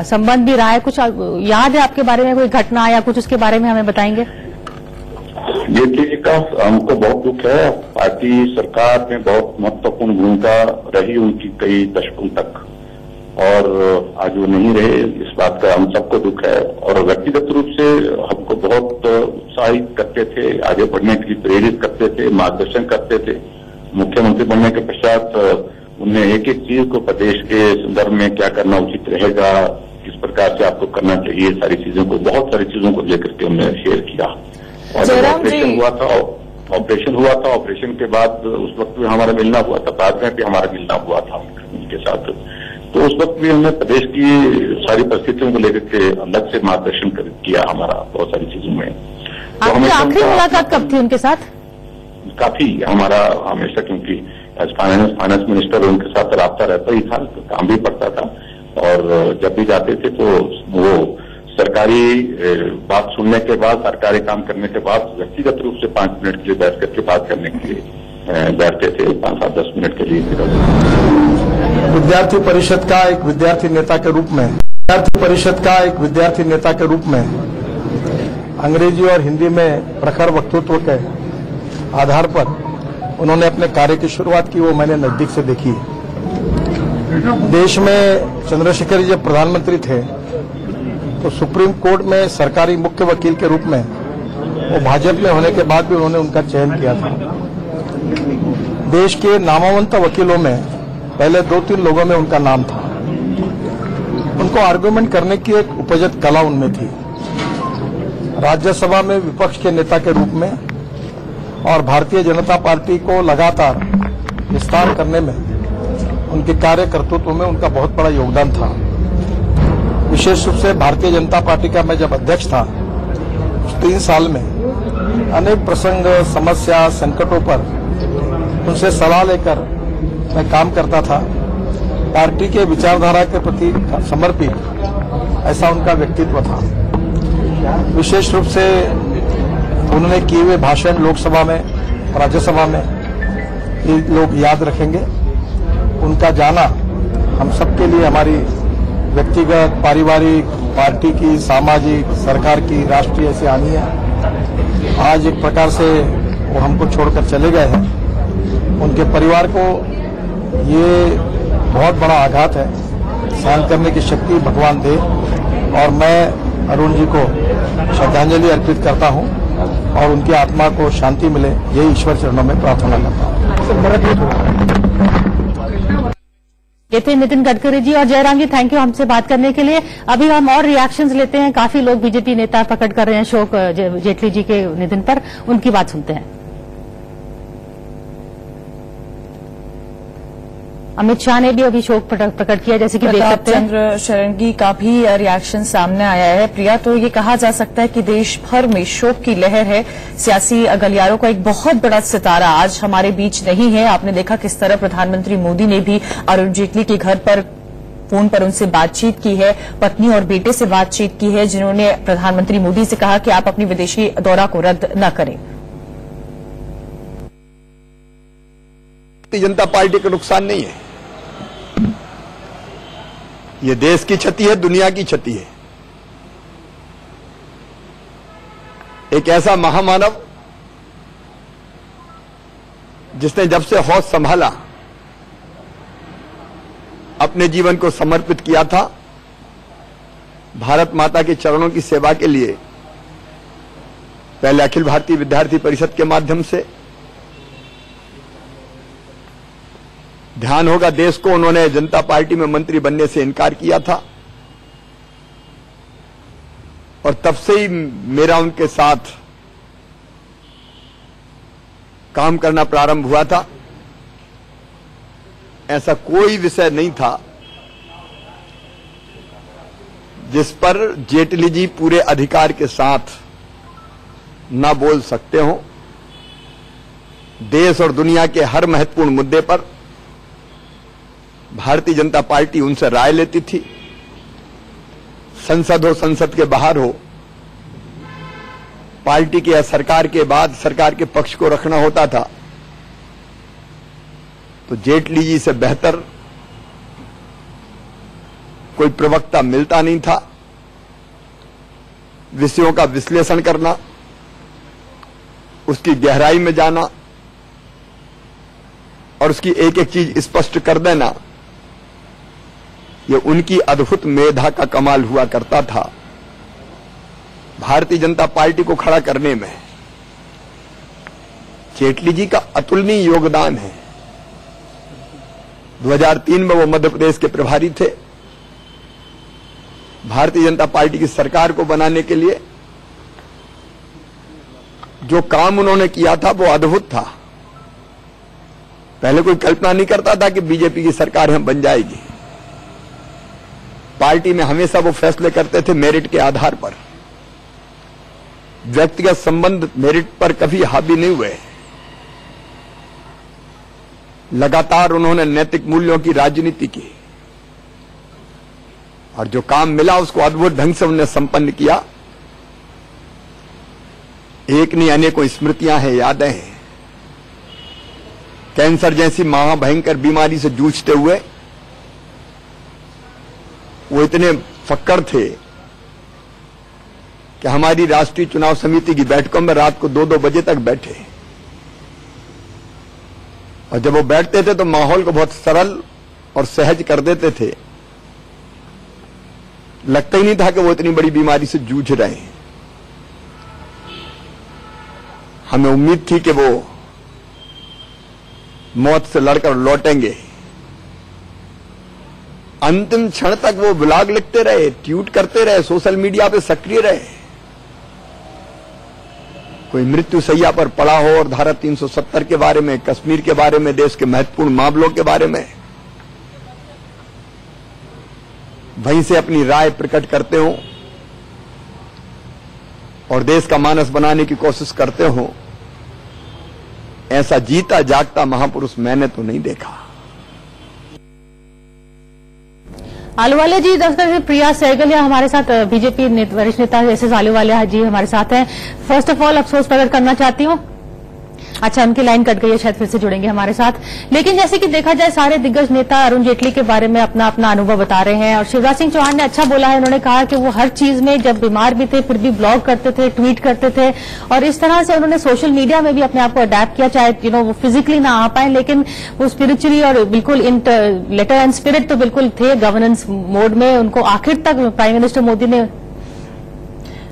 संबंध भी रहा है, कुछ याद है आपके बारे में कोई घटना या कुछ, उसके बारे में हमें बताएंगे? जेटली जी का हमको बहुत दुख है। पार्टी सरकार में बहुत महत्वपूर्ण भूमिका रही उनकी कई दशकों तक, और आज वो नहीं रहे, इस बात का हम सबको दुख है। और व्यक्तिगत रूप से हमको बहुत उत्साहित करते थे, आगे बढ़ने के लिए प्रेरित करते थे, मार्गदर्शन करते थे। मुख्यमंत्री बनने के पश्चात उन्हें एक एक चीज को प्रदेश के संदर्भ में क्या करना उचित रहेगा, किस प्रकार से आपको करना चाहिए, सारी चीजों को, बहुत सारी चीजों को लेकर के हमने शेयर किया। और ऑपरेशन हुआ था, ऑपरेशन के बाद उस वक्त भी हमारा मिलना हुआ था, बाद में भी हमारा मिलना हुआ था उनके साथ। तो उस वक्त भी हमने प्रदेश की सारी परिस्थितियों को लेकर के अलग से मार्गदर्शन किया हमारा बहुत सारी चीजों में। तो आपकी आखिरी मुलाकात कब थी उनके साथ? काफी हमारा हमेशा, क्योंकि एज फाइनेंस मिनिस्टर उनके साथ राब्ता रहता ही था, तो काम भी पड़ता था, और जब भी जाते थे तो वो सरकारी बात सुनने के बाद, सरकारी काम करने के बाद व्यक्तिगत रूप से 5 मिनट के लिए बैठ करके बात करने के लिए बैठते थे, 5-10 मिनट के लिए। विद्यार्थी परिषद का एक विद्यार्थी नेता के रूप में अंग्रेजी और हिंदी में प्रखर वक्तृत्व के आधार पर उन्होंने अपने कार्य की शुरुआत की, वो मैंने नजदीक से देखी है। देश में चंद्रशेखर जी जब प्रधानमंत्री थे तो सुप्रीम कोर्ट में सरकारी मुख्य वकील के रूप में, वो भाजपा में होने के बाद भी उन्होंने उनका चयन किया था। देश के नामवंत वकीलों में पहले 2-3 लोगों में उनका नाम था। उनको आर्गुमेंट करने की एक उपजत कला उनमें थी। राज्यसभा में विपक्ष के नेता के रूप में और भारतीय जनता पार्टी को लगातार विस्तार करने में उनके कार्य कर्तृत्व में उनका बहुत बड़ा योगदान था। विशेष रूप से भारतीय जनता पार्टी का मैं जब अध्यक्ष था, उस 3 साल में अनेक प्रसंग, समस्या, संकटों पर उनसे सलाह लेकर मैं काम करता था। पार्टी के विचारधारा के प्रति समर्पित ऐसा उनका व्यक्तित्व था। विशेष रूप से उन्होंने किए हुए भाषण लोकसभा में, राज्यसभा में ये लोग याद रखेंगे। उनका जाना हम सबके लिए हमारी व्यक्तिगत, पारिवारिक, पार्टी की, सामाजिक, सरकार की, राष्ट्रीय ऐसी हानि है। आज एक प्रकार से वो हमको छोड़कर चले गए हैं। उनके परिवार को ये बहुत बड़ा आघात है, सहन करने की शक्ति भगवान दे। और मैं अरुण जी को श्रद्धांजलि अर्पित करता हूं और उनकी आत्मा को शांति मिले, यही ईश्वर चरणों में प्रार्थना करता हूँ। ये थे नितिन गडकरी जी और जयराम जी, थैंक यू हमसे बात करने के लिए। अभी हम और रिएक्शंस लेते हैं। काफी लोग बीजेपी नेता प्रकट कर रहे हैं शोक जेटली जी के निधन पर, उनकी बात सुनते हैं। अमित शाह ने भी अभी शोक प्रकट किया, जैसे कि देख सकते हैं। चंद्र शरणगी का भी रिएक्शन सामने आया है। प्रिया, तो ये कहा जा सकता है कि देश भर में शोक की लहर है। सियासी गलियारों का एक बहुत बड़ा सितारा आज हमारे बीच नहीं है। आपने देखा किस तरह प्रधानमंत्री मोदी ने भी अरुण जेटली के घर पर फोन पर उनसे बातचीत की है, पत्नी और बेटे से बातचीत की है, जिन्होंने प्रधानमंत्री मोदी से कहा कि आप अपनी विदेशी दौरा को रद्द न करें। भारतीय जनता पार्टी का नुकसान नहीं है, ये देश की क्षति है, दुनिया की क्षति है। एक ऐसा महामानव जिसने जब से होश संभाला अपने जीवन को समर्पित किया था भारत माता के चरणों की सेवा के लिए, पहले अखिल भारतीय विद्यार्थी परिषद के माध्यम से, ध्यान होगा देश को, उन्होंने जनता पार्टी में मंत्री बनने से इनकार किया था और तब से ही मेरा उनके साथ काम करना प्रारंभ हुआ था। ऐसा कोई विषय नहीं था जिस पर जेटली जी पूरे अधिकार के साथ ना बोल सकते हो। देश और दुनिया के हर महत्वपूर्ण मुद्दे पर भारतीय जनता पार्टी उनसे राय लेती थी। संसद हो, संसद के बाहर हो, पार्टी के या सरकार के बाद सरकार के पक्ष को रखना होता था तो जेटली जी से बेहतर कोई प्रवक्ता मिलता नहीं था। विषयों का विश्लेषण करना, उसकी गहराई में जाना और उसकी एक एक चीज स्पष्ट कर देना, ये उनकी अद्भुत मेधा का कमाल हुआ करता था। भारतीय जनता पार्टी को खड़ा करने में जेटली जी का अतुलनीय योगदान है। 2003 में वो मध्य प्रदेश के प्रभारी थे। भारतीय जनता पार्टी की सरकार को बनाने के लिए जो काम उन्होंने किया था वो अद्भुत था। पहले कोई कल्पना नहीं करता था कि बीजेपी की सरकार हम बन जाएगी। पार्टी में हमेशा वो फैसले करते थे मेरिट के आधार पर, व्यक्तिगत संबंध मेरिट पर कभी हावी नहीं हुए। लगातार उन्होंने नैतिक मूल्यों की राजनीति की और जो काम मिला उसको अद्भुत ढंग से उन्होंने संपन्न किया। एक नहीं अनेकों स्मृतियां हैं, यादें हैं। कैंसर जैसी महाभयंकर बीमारी से जूझते हुए वो इतने फक्कड़ थे कि हमारी राष्ट्रीय चुनाव समिति की बैठकों में रात को 2-2 बजे तक बैठे और जब वो बैठते थे तो माहौल को बहुत सरल और सहज कर देते थे। लगता ही नहीं था कि वो इतनी बड़ी बीमारी से जूझ रहे हैं। हमें उम्मीद थी कि वो मौत से लड़कर लौटेंगे। अंतिम क्षण तक वो ब्लॉग लिखते रहे, ट्वीट करते रहे, सोशल मीडिया पे सक्रिय रहे। कोई मृत्यु शैया पर पड़ा हो और धारा 370 के बारे में, कश्मीर के बारे में, देश के महत्वपूर्ण मामलों के बारे में वहीं से अपनी राय प्रकट करते हो और देश का मानस बनाने की कोशिश करते हो, ऐसा जीता जागता महापुरुष मैंने तो नहीं देखा। आलूवालिया जी, दरअसल प्रिया सहगल हमारे साथ, बीजेपी वरिष्ठ नेता एस आलूवालिया जी हमारे साथ हैं। फर्स्ट ऑफ ऑल अफसोस प्रकट करना चाहती हूँ। अच्छा, उनकी लाइन कट गई है, शायद फिर से जुड़ेंगे हमारे साथ। लेकिन जैसे कि देखा जाए, सारे दिग्गज नेता अरुण जेटली के बारे में अपना अपना अनुभव बता रहे हैं और शिवराज सिंह चौहान ने अच्छा बोला है। उन्होंने कहा कि वो हर चीज में, जब बीमार भी थे फिर भी ब्लॉग करते थे, ट्वीट करते थे और इस तरह से उन्होंने सोशल मीडिया में भी अपने आप को अडेप्ट किया। चाहे वो फिजिकली ना आ पाए, लेकिन वो स्पिरिचुअली और बिल्कुल इन लेटर एंड स्पिरिट तो बिल्कुल थे गवर्नेंस मोड में। उनको आखिर तक प्राइम मिनिस्टर मोदी ने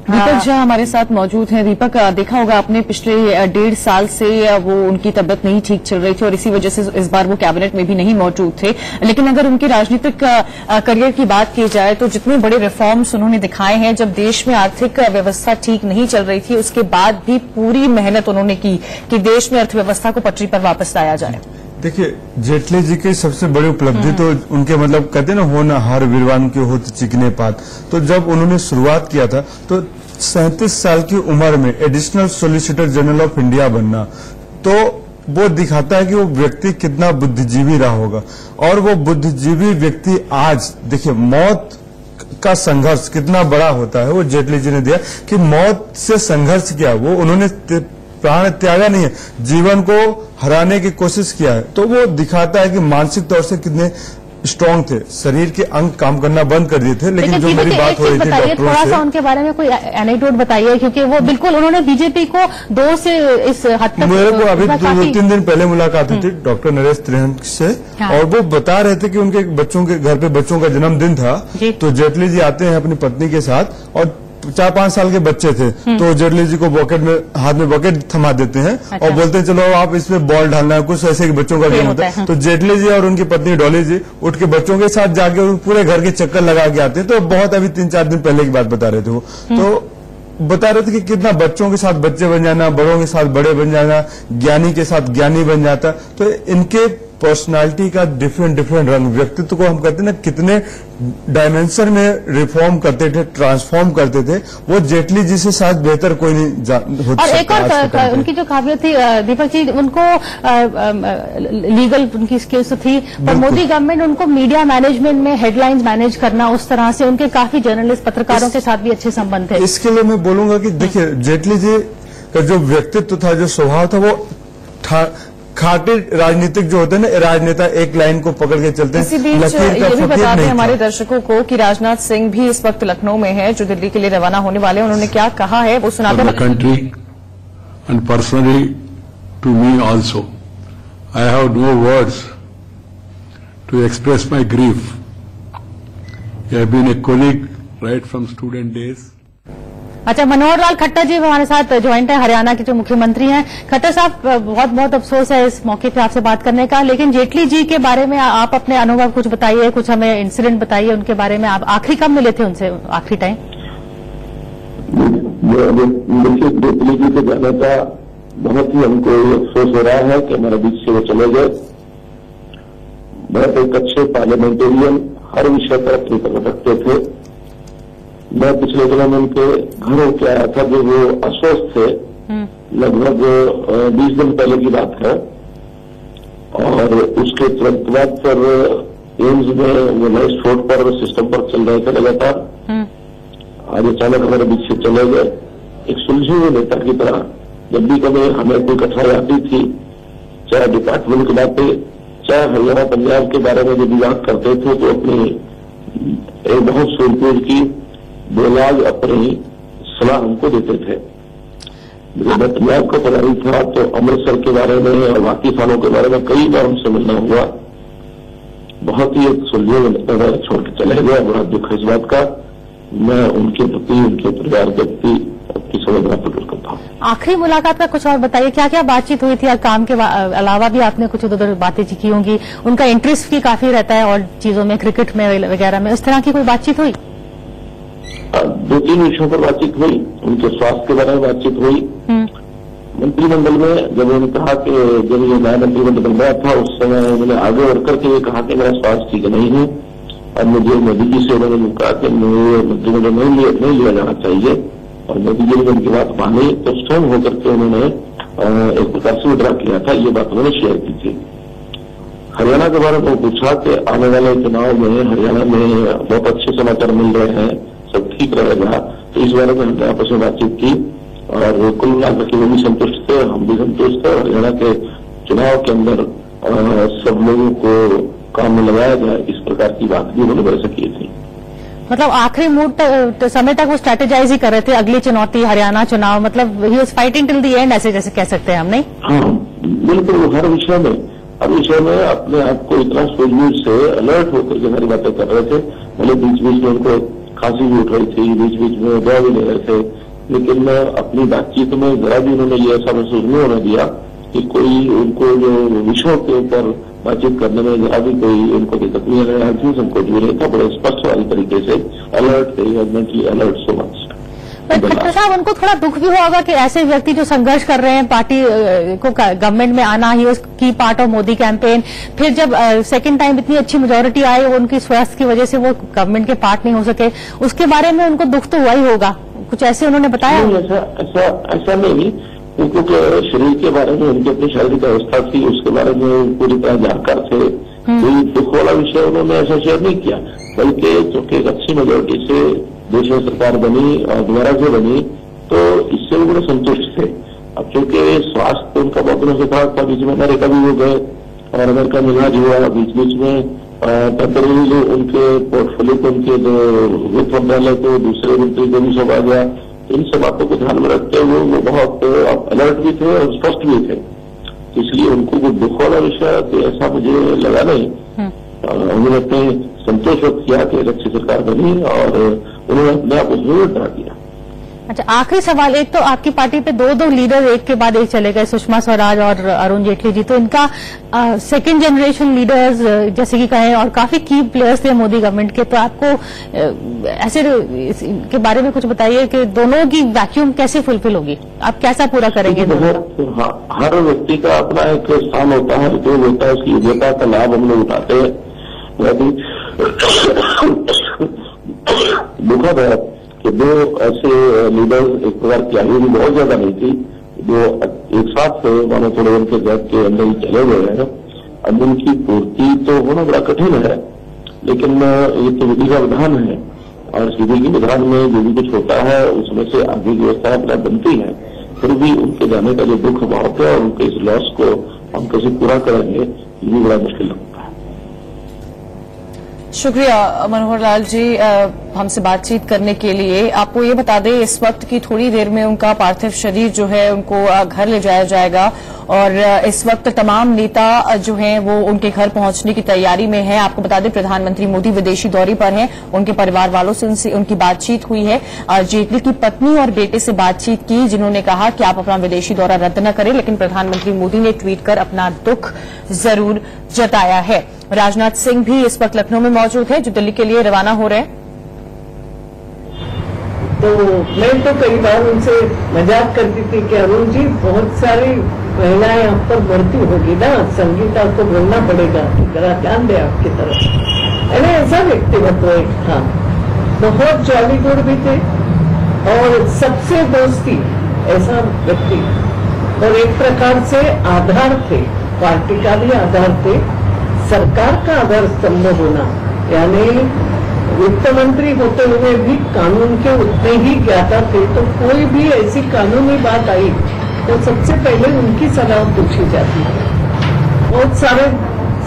दीपक झा हमारे साथ मौजूद हैं। दीपक, देखा होगा आपने पिछले 1.5 साल से वो उनकी तबीयत नहीं ठीक चल रही थी और इसी वजह से इस बार वो कैबिनेट में भी नहीं मौजूद थे। लेकिन अगर उनके राजनीतिक करियर की बात की जाए तो जितने बड़े रिफॉर्म्स उन्होंने दिखाए हैं, जब देश में आर्थिक व्यवस्था ठीक नहीं चल रही थी उसके बाद भी पूरी मेहनत उन्होंने की कि देश में अर्थव्यवस्था को पटरी पर वापस लाया जाए। देखिए, जेटली जी की सबसे बड़ी उपलब्धि तो उनके मतलब कहते हैं ना, होना हर वीरवान के होते चिकने पात। तो जब उन्होंने शुरुआत किया था तो 37 साल की उम्र में additional solicitor general of India बनना, तो वो दिखाता है कि वो व्यक्ति कितना बुद्धिजीवी रहा होगा। और वो बुद्धिजीवी व्यक्ति आज देखिए, मौत का संघर्ष कितना बड़ा होता है वो जेटली जी ने दिया कि मौत से संघर्ष किया। वो उन्होंने प्राण त्यागा नहीं है, जीवन को हराने की कोशिश किया है। तो वो दिखाता है कि मानसिक तौर से कितने स्ट्रांग थे। शरीर के अंग काम करना बंद कर दिए थे। लेकिन जो मेरी बात हो रही थी डॉक्टरों थोड़ा सा उनके बारे में कोई एनेक्डोट बताइए, क्योंकि वो बिल्कुल उन्होंने बीजेपी को 2 से इस हद तक, मेरे को अभी 2-3 दिन पहले मुलाकात हुई थी डॉक्टर नरेश त्रिहन से। हाँ। और वो बता रहे थे कि उनके बच्चों के घर पे बच्चों का जन्मदिन था, तो जेटली जी आते हैं अपनी पत्नी के साथ और 4-5 साल के बच्चे थे, तो जेटली जी को बकेट में हाथ में बकेट थमा देते हैं। अच्छा। और बोलते हैं चलो आप इसमें बॉल डालना है, कुछ ऐसे बच्चों का गेम होता है। तो जेटली जी और उनकी पत्नी डॉली जी उठ के बच्चों के साथ जाके पूरे घर के चक्कर लगा के आते हैं। तो बहुत अभी 3-4 दिन पहले की बात बता रहे थे वो। तो बता रहे थे कि कितना बच्चों के साथ बच्चे बन जाना, बड़ों के साथ बड़े बन जाना, ज्ञानी के साथ ज्ञानी बन जाता। तो इनके पर्सनालिटी का डिफरेंट रंग, व्यक्तित्व को हम कहते हैं ना, कितने डायमेंशन में रिफॉर्म करते थे, ट्रांसफॉर्म करते थे। वो जेटली जी से शायद बेहतर कोई नहीं हो। और एक और उनकी जो काबिलियत थी दीपक जी, उनको लीगल उनकी स्किल्स थी, पर मोदी गवर्नमेंट उनको मीडिया मैनेजमेंट में हेडलाइंस मैनेज करना, उस तरह से उनके काफी जर्नलिस्ट पत्रकारों के साथ भी अच्छे संबंध थे। इसके लिए मैं बोलूंगा कि देखिए, जेटली जी का जो व्यक्तित्व था, जो स्वभाव था, वो खाटी राजनीतिक जो होते हैं ना, राजनेता एक लाइन को पकड़ के चलते हैं। इसी बीच ये भी बता दें हमारे दर्शकों को कि राजनाथ सिंह भी इस वक्त लखनऊ में है, जो दिल्ली के लिए रवाना होने वाले हैं। उन्होंने क्या कहा है वो सुनाते हैं। Country and personally to me also, I have no words to express my grief. I have been a colleague right from student days. अच्छा, मनोहर लाल खट्टर जी हमारे साथ ज्वाइंट है, हरियाणा के जो मुख्यमंत्री हैं। खट्टर साहब, बहुत बहुत अफसोस है इस मौके पे आपसे बात करने का, लेकिन जेटली जी के बारे में आप अपने अनुभव कुछ बताइए, कुछ हमें इंसिडेंट बताइए उनके बारे में। आप आखिरी कब मिले थे उनसे, आखिरी टाइम? जेटली जी के जाने का बहुत ही हमको अफसोस हो रहा है कि हमारे बीच से वो चले गए। बहुत एक अच्छे पार्लियामेंटेरियन, हर विषय पर अपनी पकड़ रखते थे। मैं पिछले दिनों में उनके घर होके आया था, जो वो अस्वस्थ थे, लगभग 20 दिन पहले की बात है। और उसके तुरंत बाद पर एम्स में वो नए स्पोर्ट पर सिस्टम पर चल रहे थे लगातार। आज अचानक हमारे बीच से चले गए। एक सुलझे हुए नेता की तरह जब भी कभी हमें कोई कठिनाई आती थी, चाहे डिपार्टमेंट के नाते, चाहे हरियाणा पंजाब के बारे में जब भी बात करते थे, तो अपनी एक बहुत सूझबूझ की बेलाज अपनी सलाह हमको देते थे। जब मैं पंजाब का प्रभारी था तो अमृतसर के बारे में और बाकी स्थानों के बारे में कई बार हमसे मिलना हुआ। बहुत ही एक सुलझे हुए छोड़ के चले गए, बड़ा दुख है इस बात का। मैं उनके प्रति, उनके परिवार के प्रति अपनी संवेदना प्रकट करता हूँ। आखिरी मुलाकात का कुछ और बताइए, क्या क्या बातचीत हुई थी? काम के अलावा भी आपने कुछ उधर बातें की होंगी। उनका इंटरेस्ट भी काफी रहता है और चीजों में, क्रिकेट में वगैरह में, इस तरह की कोई बातचीत हुई? 2-3 विषयों पर बातचीत हुई। उनके स्वास्थ्य के बारे में बातचीत हुई। मंत्रिमंडल में जब उन्होंने कहा कि जब ये नया मंत्रिमंडल बन रहा था, उस समय उन्होंने आगे बढ़कर के ये कहा कि मेरा स्वास्थ्य ठीक नहीं है और मुझे मोदी जी से उन्होंने कहा कि मुझे मंत्रिमंडल नहीं लिया जाना चाहिए। और मोदी जी ने उनकी बात मानी तो स्ट्रांग होकर के उन्होंने एक प्रकार से विड्रा किया था। ये बात उन्होंने शेयर की थी। हरियाणा के बारे में पूछा कि आने वाले चुनाव में हरियाणा में बहुत अच्छे समाचार मिल रहे हैं, सब ठीक रहेगा। तो इस बारे में हमने आपस में बातचीत की और कुल मिलाकर के वो भी संतुष्ट थे, हम भी संतुष्ट थे। हरियाणा के चुनाव के अंदर सब लोगों को काम में लगाया जाए, इस प्रकार की बात भी उन्होंने बड़े से की थी। मतलब आखिरी मूड समय तक वो स्ट्रेटेजाइज ही कर रहे थे, अगली चुनौती हरियाणा चुनाव, मतलब he was fighting till the end, ऐसे जैसे कह सकते हैं हम, नहीं? हाँ बिल्कुल, हर विषय में अपने आप को इतना सूझबूझ से अलर्ट होकर के सारी बातें कर रहे थे। भले बीच बीच में उनको खांसी भी उठ रही थी, बीच बीच में दवा भी ले रहे थे, लेकिन अपनी बातचीत में जरा भी उन्होंने ये ऐसा महसूस नहीं होने दिया कि कोई उनको जो विषयों के ऊपर बातचीत करने में जरा भी कोई उनको दिक्कत नहीं है। हर चीज उनको जो नहीं था, बड़े स्पष्ट वाली तरीके से अलर्ट थे, mentally alert so much. Khattar साहब, उनको थोड़ा दुख भी होगा कि ऐसे व्यक्ति जो संघर्ष कर रहे हैं पार्टी को गवर्नमेंट में आना, ही की पार्ट ऑफ मोदी कैंपेन, फिर जब सेकंड टाइम इतनी अच्छी मेजोरिटी आई, उनकी स्वास्थ्य की वजह से वो गवर्नमेंट के पार्ट नहीं हो सके, उसके बारे में उनको दुख तो हुआ ही होगा। कुछ ऐसे उन्होंने बताया? ऐसा नहीं, क्योंकि शरीर के बारे में उनकी अपनी शारीरिक अवस्था थी, उसके बारे में पूरी तरह जानकार थे। कोई दुख वाला विषय उन्होंने ऐसा शेयर नहीं किया, बल्कि चूंकि एक अच्छी मेजोरिटी से देश में सरकार बनी और दोबारा से बनी, तो इससे वो बड़े संतुष्ट थे। अब चूंकि स्वास्थ्य उनका बहुत दिनों से खराब था, बीच में अमेरिका भी हो गए और अमेरिका में इलाज हुआ, बीच बीच में टेम्पररी जो उनके पोर्टफोलियो को उनके जो वित्त मंत्रालय को दूसरे मंत्री को भी सब आ गया। इन सब बातों को ध्यान में रखते हुए वो बहुत अलर्ट भी थे और स्पष्ट भी थे, इसलिए उनको कोई दुख वाला विषय तो ऐसा मुझे लगा नहीं। उन्होंने अपने संतोष व्यक्त किया कि अच्छी सरकार बनी और उन्होंने अपने आप उसमें डरा दिया। अच्छा, आखिरी सवाल, एक तो आपकी पार्टी पे दो लीडर एक के बाद एक चले गए, सुषमा स्वराज और अरुण जेटली जी, तो इनका सेकंड जनरेशन लीडर्स जैसे कि कहें और काफी की प्लेयर्स थे मोदी गवर्नमेंट के, तो आपको ऐसे के बारे में कुछ बताइए कि दोनों की वैक्यूम कैसे फुलफिल होगी, आप कैसा पूरा करेंगे? हर व्यक्ति का अपना एक स्थान होता है, जो होता है उसकी योग्यता का लाभ हम लोग उठाते हैं। दुखद है कि दो ऐसे लीडर, एक प्रकार की आयु भी बहुत ज्यादा नहीं थी, जो एक साथ मानो थोड़े उनके घर के अंदर ही चले गए हैं। अब उनकी पूर्ति तो होना बड़ा कठिन है, लेकिन ये तो विधि का विधान है और इस विधि के विधान में जो भी कुछ होता है उसमें से आगे व्यवस्था अपना बनती है। फिर भी उनके जाने का जो दुख बहुत है और उनके इस लॉस को हम कैसे पूरा करेंगे, ये भी बड़ा मुश्किल लगता है। शुक्रिया मनोहर लाल जी हमसे बातचीत करने के लिए। आपको ये बता दें, इस वक्त की थोड़ी देर में उनका पार्थिव शरीर जो है उनको घर ले जाया जाएगा और इस वक्त तमाम नेता जो हैं वो उनके घर पहुंचने की तैयारी में है। आपको बता दें, प्रधानमंत्री मोदी विदेशी दौरे पर हैं, उनके परिवार वालों से उनकी बातचीत हुई है। जेटली की पत्नी और बेटे से बातचीत की, जिन्होंने कहा कि आप अपना विदेशी दौरा रद्द न करें, लेकिन प्रधानमंत्री मोदी ने ट्वीट कर अपना दुख जरूर जताया है। राजनाथ सिंह भी इस वक्त लखनऊ में मौजूद है, जो दिल्ली के लिए रवाना हो रहे हैं। तो मैं तो कई बार उनसे मजाक करती थी कि अरुण जी, बहुत सारी महिलाएं आप पर बढ़ती होगी ना, संगीता को बोलना पड़ेगा, जरा ध्यान दे आपकी तरफ। अरे ऐसा व्यक्तित्व एक था, बहुत जॉली गुड भी थे और सबसे दोस्ती ऐसा व्यक्ति, और एक प्रकार से आधार थे, पार्टी का भी आधार थे, सरकार का आधार स्तंभ होना, यानी वित्त मंत्री होते हुए भी कानून के उतने ही ज्ञाता थे। तो कोई भी ऐसी कानूनी बात आई तो सबसे पहले उनकी सलाह पूछी जाती है। बहुत सारे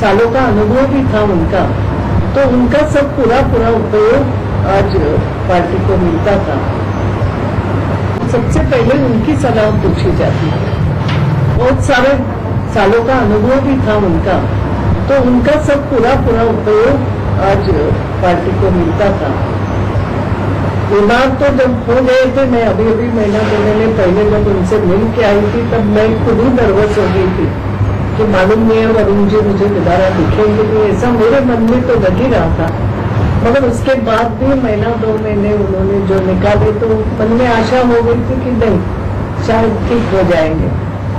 सालों का अनुभव भी था उनका, तो उनका सब पूरा उपयोग आज पार्टी को मिलता था। सबसे पहले उनकी सलाह पूछी जाती है। बहुत सारे सालों का अनुभव भी था उनका, तो उनका सब पूरा उपयोग आज पार्टी को मिलता था। बीमार तो जब हो गए थे, मैं अभी महीना 2 महीने पहले जब उनसे मिल के आई थी, तब मैं खुद ही नर्वस हो गई थी कि मालूम नहीं है अरुण जी मुझे दोबारा दिखेंगे, तो ऐसा मेरे मन में तो लग ही रहा था। मगर उसके बाद भी महीना 2 महीने उन्होंने जो निकाले, तो मन में आशा हो गई थी कि नहीं, शायद ठीक हो जाएंगे।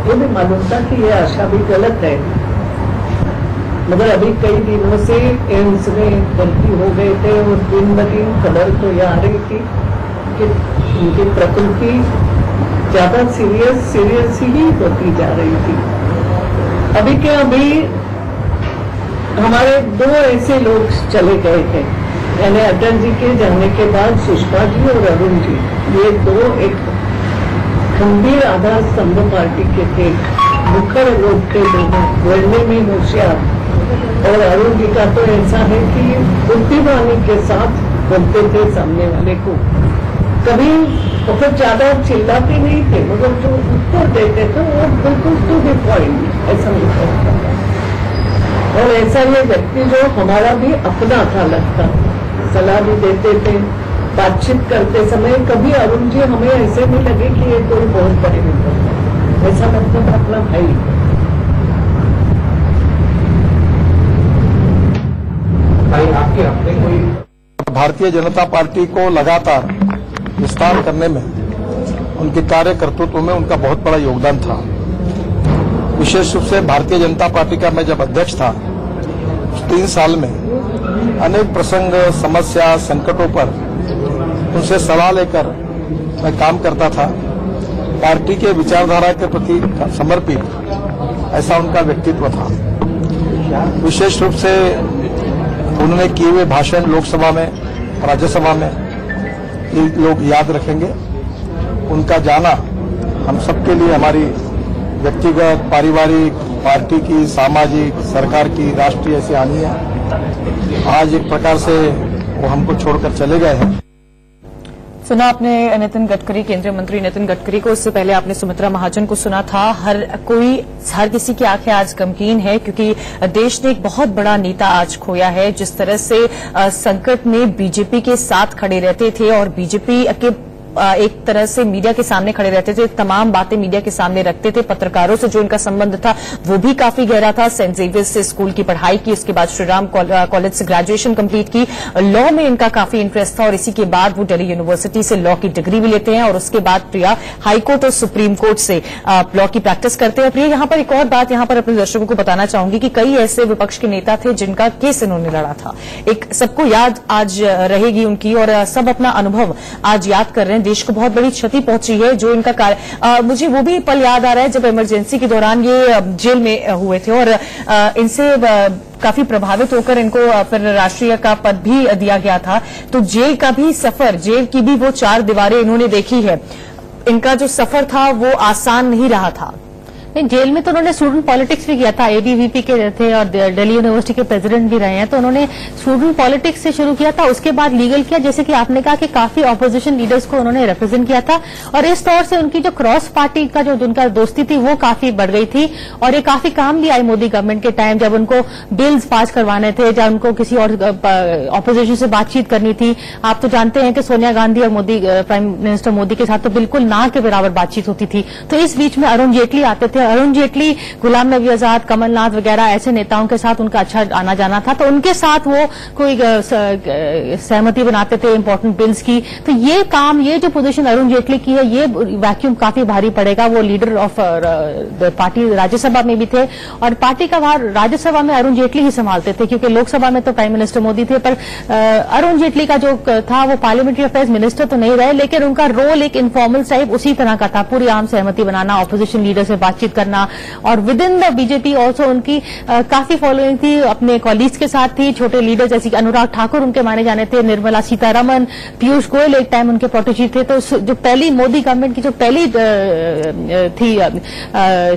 ये भी मालूम था कि ये आशा भी गलत है, मगर अभी कई दिनों से एम्स में भर्ती हो गए थे और दिन ब दिन खबर तो ये आ रही थी कि उनकी प्रकृति ज्यादा सीरियस ही होती जा रही थी। अभी के अभी हमारे 2 ऐसे लोग चले गए थे, यानी अटल जी के जाने के बाद सुषमा जी और अरुण जी, ये 2 एक गंभीर आधार स्तंभ पार्टी के थे, मुखर लोग थे, दोनों बोलने में होशियार। और अरुण जी का तो ऐसा है कि बुद्धिमानी के साथ बोलते थे सामने वाले को, कभी बहुत ज्यादा चिल्लाते नहीं थे, मगर जो उत्तर देते थे वो बिल्कुल टू द पॉइंट, ऐसा नहीं होता। और ऐसा ये व्यक्ति जो हमारा भी अपना था लगता, सलाह भी देते थे, बातचीत करते समय कभी अरुण जी हमें ऐसे नहीं लगे कि ये कोई बहुत बड़े लीडर है, ऐसा मतलब अपना भाई। भाई आपके अपने कोई भारतीय जनता पार्टी को लगातार विस्तार करने में, उनके कार्य कर्तृत्व में उनका बहुत बड़ा योगदान था। विशेष रूप से भारतीय जनता पार्टी का मैं जब अध्यक्ष था 3 साल में अनेक प्रसंग, समस्या, संकटों पर उनसे सलाह लेकर मैं काम करता था। पार्टी के विचारधारा के प्रति समर्पित ऐसा उनका व्यक्तित्व था। विशेष रूप से उन्होंने किए हुए भाषण लोकसभा में, राज्यसभा में ये लोग याद रखेंगे। उनका जाना हम सबके लिए, हमारी व्यक्तिगत, पारिवारिक, पार्टी की, सामाजिक, सरकार की, राष्ट्रीय ऐसी हानि है। आज एक प्रकार से वो हमको छोड़कर चले गए हैं। सुना आपने नितिन गडकरी, केंद्रीय मंत्री नितिन गडकरी को। इससे पहले आपने सुमित्रा महाजन को सुना था। हर किसी की आंखें आज गमगीन है क्योंकि देश ने एक बहुत बड़ा नेता आज खोया है। जिस तरह से संकट में बीजेपी के साथ खड़े रहते थे और बीजेपी के एक तरह से मीडिया के सामने खड़े रहते थे, तमाम बातें मीडिया के सामने रखते थे। पत्रकारों से जो इनका संबंध था वो भी काफी गहरा था। सेंट जेवियर्स से स्कूल की पढ़ाई की, उसके बाद श्रीराम कॉलेज से ग्रेजुएशन कंप्लीट की। लॉ में इनका काफी इंटरेस्ट था और इसी के बाद वो दिल्ली यूनिवर्सिटी से लॉ की डिग्री भी लेते हैं और उसके बाद प्रिया हाईकोर्ट और सुप्रीम कोर्ट से लॉ की प्रैक्टिस करते हैं। प्रिया, यहां पर एक और बात यहां पर अपने दर्शकों को बताना चाहूंगी कि कई ऐसे विपक्ष के नेता थे जिनका केस इन्होंने लड़ा था। एक सबको याद आज रहेगी उनकी और सब अपना अनुभव आज याद कर रहे हैं। देश को बहुत बड़ी क्षति पहुंची है जो इनका कार्य। मुझे वो भी पल याद आ रहा है जब इमरजेंसी के दौरान ये जेल में हुए थे और इनसे काफी प्रभावित होकर इनको फिर राष्ट्रीय का पद भी दिया गया था। तो जेल का भी सफर, जेल की भी वो 4 दीवारें इन्होंने देखी है। इनका जो सफर था वो आसान नहीं रहा था। जेल में तो उन्होंने स्टूडेंट पॉलिटिक्स भी किया था, एबीवीपी के थे और दिल्ली यूनिवर्सिटी के प्रेसिडेंट भी रहे हैं। तो उन्होंने स्टूडेंट पॉलिटिक्स से शुरू किया था, उसके बाद लीगल किया। जैसे कि आपने कहा कि काफी ऑपोजिशन लीडर्स को उन्होंने रिप्रेजेंट किया था और इस तौर से उनकी जो क्रॉस पार्टी का जो उनका दोस्ती थी वो काफी बढ़ गई थी और ये काफी काम भी आई मोदी गवर्नमेंट के टाइम, जब उनको बिल्स पास करवाने थे, जब उनको किसी और ऑपोजिशन से बातचीत करनी थी। आप तो जानते हैं कि सोनिया गांधी और मोदी, प्राइम मिनिस्टर मोदी के साथ तो बिल्कुल ना के बराबर बातचीत होती थी। तो इस बीच में अरुण जेटली आते थे। अरुण जेटली, गुलाम नबी आजाद, कमलनाथ वगैरह ऐसे नेताओं के साथ उनका अच्छा आना जाना था। तो उनके साथ वो कोई सहमति बनाते थे इंपॉर्टेंट बिल्स की। तो ये काम, ये जो पोजीशन अरुण जेटली की है, ये वैक्यूम काफी भारी पड़ेगा। वो लीडर ऑफ पार्टी राज्यसभा में भी थे और पार्टी का भार राज्यसभा में अरुण जेटली ही संभालते थे क्योंकि लोकसभा में तो प्राइम मिनिस्टर मोदी थे। पर अरुण जेटली का जो था वो पार्लियामेंट्री अफेयर्स मिनिस्टर तो नहीं रहे, लेकिन उनका रोल एक इनफॉर्मल टाइप उसी तरह का था। पूरी आम सहमति बनाना, ऑपोजिशन लीडर से बातचीत करना और with in the BJP also उनकी काफी फॉलोइंग थी, अपने कॉलीग्स के साथ थी। छोटे लीडर जैसे अनुराग ठाकुर उनके माने जाने थे, निर्मला सीतारमन, पीयूष गोयल एक टाइम उनके प्रोटेजी थे। तो जो पहली मोदी गवर्नमेंट की जो पहली थी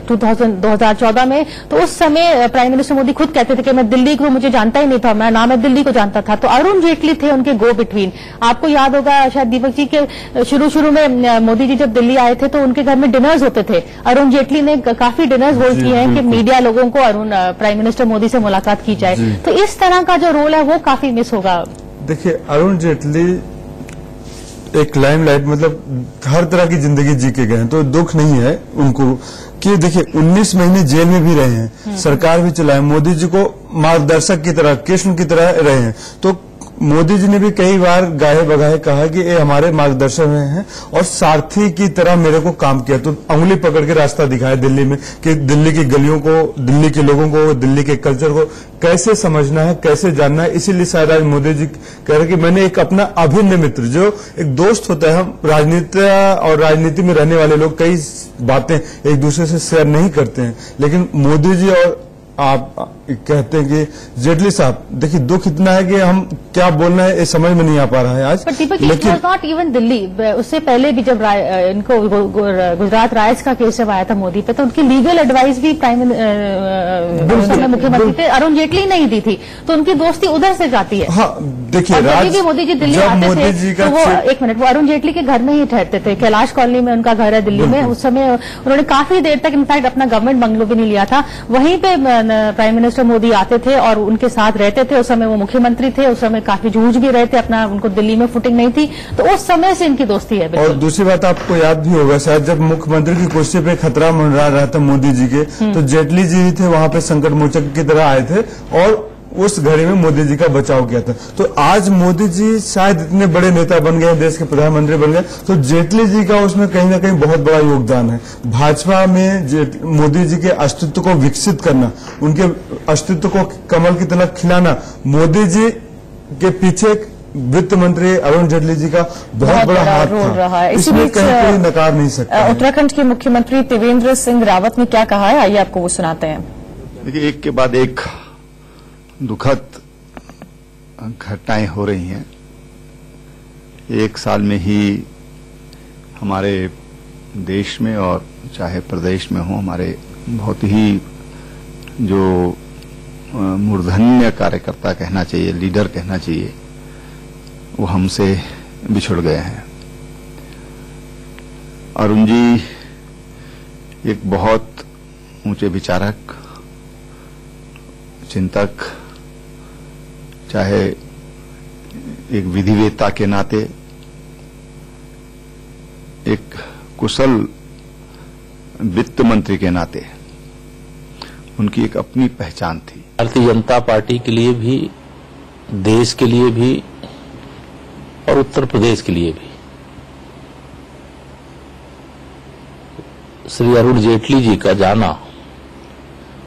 2014 में, तो उस समय प्राइम मिनिस्टर मोदी खुद कहते थे कि मैं दिल्ली को मुझे जानता ही नहीं था, मैं दिल्ली को जानता था। तो अरुण जेटली थे उनके गो बिटवीन। आपको याद होगा शायद दीपक जी के शुरू में मोदी जी जब दिल्ली आए थे तो उनके घर में डिनर्स होते थे। अरुण जेटली ने काफी डिनर्स होल्ड किए हैं कि मीडिया लोगों को अरुण प्राइम मिनिस्टर मोदी से मुलाकात की जाए। तो इस तरह का जो रोल है वो काफी मिस होगा। देखिए, अरुण जेटली एक लाइमलाइट, मतलब हर तरह की जिंदगी जी के गए हैं, तो दुख नहीं है उनको कि देखिए 19 महीने जेल में भी रहे हैं, सरकार भी चलाए, मोदी जी को मार्गदर्शक की तरह, कृष्ण की तरह रहे हैं। तो मोदी जी ने भी कई बार गाहे बगाहे कहा कि ये हमारे मार्गदर्शन में हैं और सारथी की तरह मेरे को काम किया। तो उंगली पकड़ के रास्ता दिखाया दिल्ली में कि दिल्ली की गलियों को, दिल्ली के लोगों को, दिल्ली के कल्चर को कैसे समझना है, कैसे जानना है। इसीलिए शायद आज मोदी जी कह रहे कि मैंने एक अपना अभिन्न मित्र, जो एक दोस्त होता है, हम राजनीति में रहने वाले लोग कई बातें एक दूसरे से शेयर नहीं करते हैं, लेकिन मोदी जी और आप कहते हैं कि जेटली साहब, देखिए दुख इतना है कि हम क्या बोलना है ये समझ में नहीं आ पा रहा है आज। लेकिन नॉट इवन दिल्ली, उससे पहले भी जब इनको गुजरात राइट्स का केस जब आया था मोदी पे, तो उनकी लीगल एडवाइस भी प्राइम मिनिस्टर मुख्यमंत्री थे अरुण जेटली नहीं दी थी। तो उन्की दोस्ती उधर से जाती है। हाँ, देखिए मोदी जी दिल्ली आते थे तो वो एक मिनट, वो अरुण जेटली के घर में ही ठहरते थे। कैलाश कॉलोनी में उनका घर है दिल्ली में। उस समय उन्होंने काफी देर तक इनफैक्ट अपना गवर्नमेंट बंगलो भी नहीं लिया था। वहीं पे प्राइम मिनिस्टर मिस्टर मोदी आते थे और उनके साथ रहते थे। उस समय वो मुख्यमंत्री थे, उस समय काफी जूझ भी रहे थे अपना, उनको दिल्ली में फुटिंग नहीं थी, तो उस समय से इनकी दोस्ती है। और दूसरी बात आपको याद भी होगा शायद, जब मुख्यमंत्री की कुर्सी पे खतरा मंडरा रहा था मोदी जी के, तो जेटली जी थे वहां पे संकट मोचक की तरह आए थे और उस घड़ी में मोदी जी का बचाव किया था। तो आज मोदी जी शायद इतने बड़े नेता बन गए, देश के प्रधानमंत्री बन गए, तो जेटली जी का उसमें कहीं ना कहीं बहुत बड़ा योगदान है। भाजपा में मोदी जी के अस्तित्व को विकसित करना, उनके अस्तित्व को कमल की तरह खिलाना, मोदी जी के पीछे वित्त मंत्री अरुण जेटली जी का बहुत बड़ा हाथ रहा है। इसमें कहीं कोई नकार नहीं सकता। उत्तराखंड के मुख्यमंत्री त्रिवेंद्र सिंह रावत ने क्या कहा है, आइए आपको वो सुनाते हैं। देखिए, एक के बाद एक दुखद घटनाएं हो रही हैं। एक साल में ही हमारे देश में और चाहे प्रदेश में हो, हमारे बहुत ही जो मूर्धन्य कार्यकर्ता कहना चाहिए, लीडर कहना चाहिए, वो हमसे बिछुड़ गए हैं। अरुण जी एक बहुत ऊंचे विचारक, चिंतक, चाहे एक विधिवेत्ता के नाते, एक कुशल वित्त मंत्री के नाते उनकी एक अपनी पहचान थी। भारतीय जनता पार्टी के लिए भी, देश के लिए भी और उत्तर प्रदेश के लिए भी श्री अरुण जेटली जी का जाना,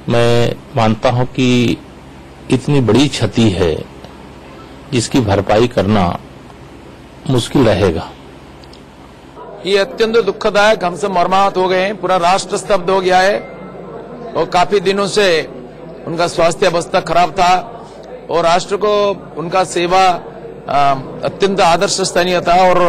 मैं मानता हूं कि इतनी बड़ी क्षति है जिसकी भरपाई करना मुश्किल रहेगा। ये अत्यंत दुखदायक, हमसे मर्माहत हो गए हैं, पूरा राष्ट्र स्तब्ध हो गया है। और काफी दिनों से उनका स्वास्थ्य अवस्था खराब था और राष्ट्र को उनका सेवा अत्यंत आदर्श स्तरीय था और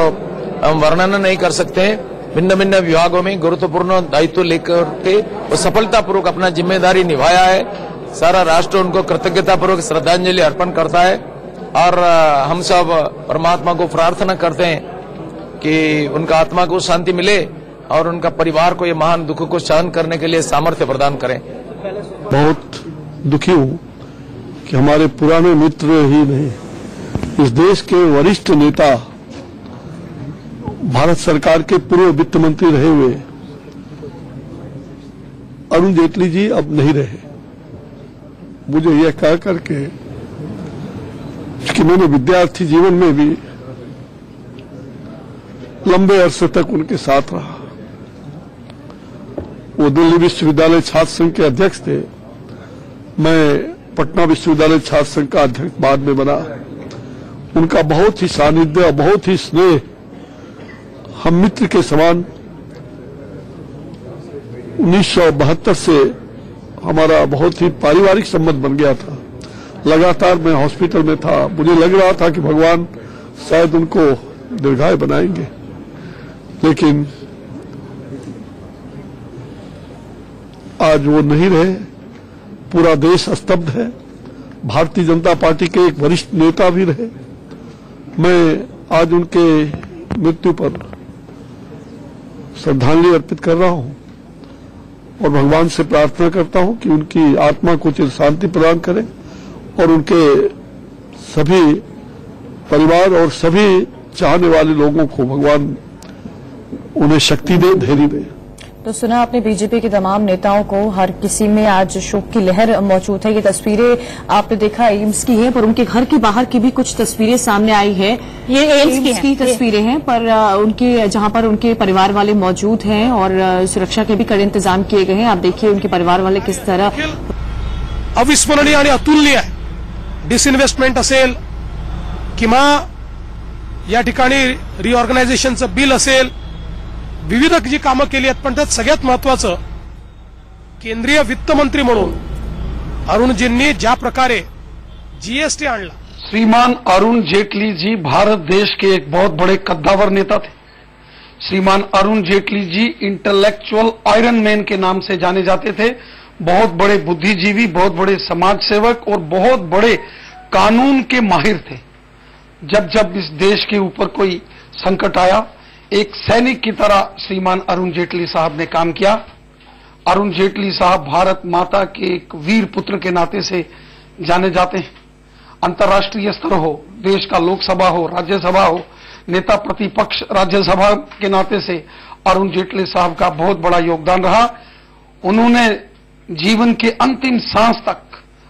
हम वर्णन नहीं कर सकते। भिन्न भिन्न विभागों में गुरुत्वपूर्ण दायित्व लेकर के वो सफलतापूर्वक अपना जिम्मेदारी निभाया है। सारा राष्ट्र उनको कृतज्ञतापूर्वक श्रद्धांजलि अर्पण करता है और हम सब परमात्मा को प्रार्थना करते हैं कि उनका आत्मा को शांति मिले और उनका परिवार को ये महान दुख को सहन करने के लिए सामर्थ्य प्रदान करें। बहुत दुखी हूं कि हमारे पुराने मित्र ही नहीं, इस देश के वरिष्ठ नेता, भारत सरकार के पूर्व वित्त मंत्री रहे हुए अरुण जेटली जी अब नहीं रहे। मुझे यह कह करके कि मैंने विद्यार्थी जीवन में भी लंबे अरसे तक उनके साथ रहा। वो दिल्ली विश्वविद्यालय छात्र संघ के अध्यक्ष थे, मैं पटना विश्वविद्यालय छात्र संघ का अध्यक्ष बाद में बना। उनका बहुत ही सानिध्य और बहुत ही स्नेह, हम मित्र के समान 1972 से हमारा बहुत ही पारिवारिक संबंध बन गया था। लगातार मैं हॉस्पिटल में था, मुझे लग रहा था कि भगवान शायद उनको दीर्घायु बनाएंगे, लेकिन आज वो नहीं रहे। पूरा देश स्तब्ध है। भारतीय जनता पार्टी के एक वरिष्ठ नेता भी रहे। मैं आज उनके मृत्यु पर श्रद्धांजलि अर्पित कर रहा हूं और भगवान से प्रार्थना करता हूं कि उनकी आत्मा को चिर शांति प्रदान करें और उनके सभी परिवार और सभी चाहने वाले लोगों को भगवान उन्हें शक्ति दे, धैर्य दे। तो सुना आपने बीजेपी के तमाम नेताओं को, हर किसी में आज शोक की लहर मौजूद है। ये तस्वीरें आपने देखा एम्स की हैं, पर उनके घर के बाहर की भी कुछ तस्वीरें सामने आई है। ये एम्स की तस्वीरें हैं, पर उनके जहां पर उनके परिवार वाले मौजूद हैं और सुरक्षा के भी कड़े इंतजाम किए गए हैं। आप देखिए उनके परिवार वाले किस तरह अविस्मरणीय आणि अतुलनीय डिसइन्व्हेस्टमेंट असेल किंवा या ठिकाणी रिऑर्गनायझेशनचं बिल असेल, विविध जी कामं केली आहेत, पण त्यात सगळ्यात महत्वाचं केंद्रीय वित्त मंत्री म्हणून अरुणजींनी ज्या प्रकारे जीएसटी आणला। श्रीमान अरुण जेटली जी भारत देश के एक बहुत बड़े कद्दावर नेता थे। श्रीमान Arun Jaitley ji intellectual iron man के नाम से जाने जाते थे। बहुत बड़े बुद्धिजीवी, बहुत बड़े समाज सेवक और बहुत बड़े कानून के माहिर थे। जब जब इस देश के ऊपर कोई संकट आया, एक सैनिक की तरह श्रीमान अरुण जेटली साहब ने काम किया। अरुण जेटली साहब भारत माता के एक वीर पुत्र के नाते से जाने जाते हैं। अंतर्राष्ट्रीय स्तर हो, देश का लोकसभा हो, राज्यसभा हो, नेता प्रतिपक्ष राज्यसभा के नाते से अरुण जेटली साहब का बहुत बड़ा योगदान रहा। उन्होंने जीवन के अंतिम सांस तक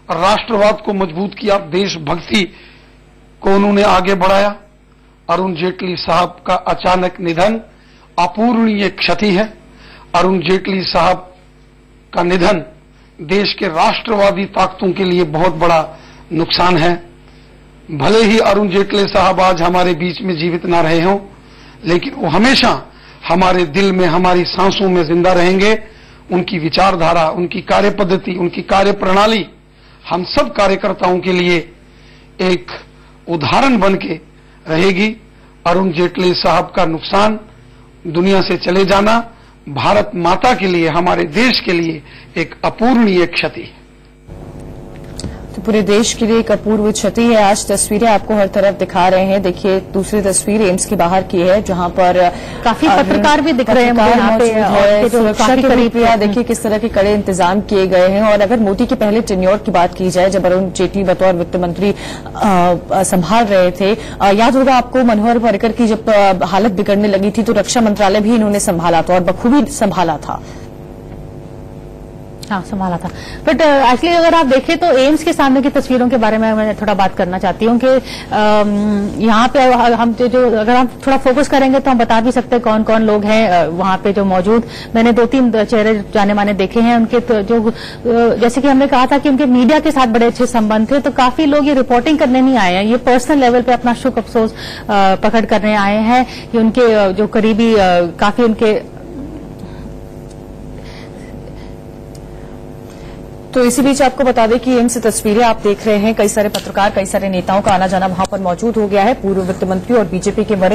राष्ट्रवाद को मजबूत किया, देशभक्ति को उन्होंने आगे बढ़ाया। अरुण जेटली साहब का अचानक निधन अपूरणीय क्षति है। अरुण जेटली साहब का निधन देश के राष्ट्रवादी ताकतों के लिए बहुत बड़ा नुकसान है। भले ही अरुण जेटली साहब आज हमारे बीच में जीवित ना रहे हों, लेकिन वो हमेशा हमारे दिल में, हमारी सांसों में जिंदा रहेंगे। उनकी विचारधारा, उनकी कार्य पद्धति, उनकी कार्य प्रणाली हम सब कार्यकर्ताओं के लिए एक उदाहरण बन के रहेगी। अरुण जेटली साहब का नुकसान, दुनिया से चले जाना भारत माता के लिए, हमारे देश के लिए एक अपूरणीय क्षति है। तो पूरे देश के लिए एक अपूर्व क्षति है। आज तस्वीरें आपको हर तरफ दिखा रहे हैं। देखिए, दूसरी तस्वीर एम्स के बाहर की है, जहां पर काफी पत्रकार भी दिख रहे हैं यहाँ पे, और सुरक्षा के करीब देखिए किस तरह के कड़े इंतजाम किए गए हैं। और अगर मोदी के पहले टेन्योर की बात की जाए, जब अरुण जेटली बतौर वित्त मंत्री संभाल रहे थे, याद होगा आपको मनोहर पर्रिकर की जब हालत बिगड़ने लगी थी तो रक्षा मंत्रालय भी इन्होंने संभाला था और बखूबी संभाला था। हाँ, संभाला था। बट एक्चुअली अगर आप देखें तो एम्स के सामने की तस्वीरों के बारे में मैं थोड़ा बात करना चाहती हूँ कि यहाँ पे हम जो अगर हम थोड़ा फोकस करेंगे तो हम बता भी सकते हैं कौन कौन लोग हैं वहाँ पे जो मौजूद। मैंने 2-3 चेहरे जाने माने देखे हैं उनके, तो जो जैसे कि हमने कहा था कि उनके मीडिया के साथ बड़े अच्छे संबंध थे, तो काफी लोग ये रिपोर्टिंग करने नहीं आए हैं, ये पर्सनल लेवल पे अपना शुक अफसोस प्रकट करने आए हैं कि उनके जो करीबी काफी उनके। तो इसी बीच आपको बता दें कि एम्स से तस्वीरें आप देख रहे हैं, कई सारे पत्रकार, कई सारे नेताओं का आना जाना वहां पर मौजूद हो गया है। पूर्व वित्त मंत्री और बीजेपी के वरिष्ठ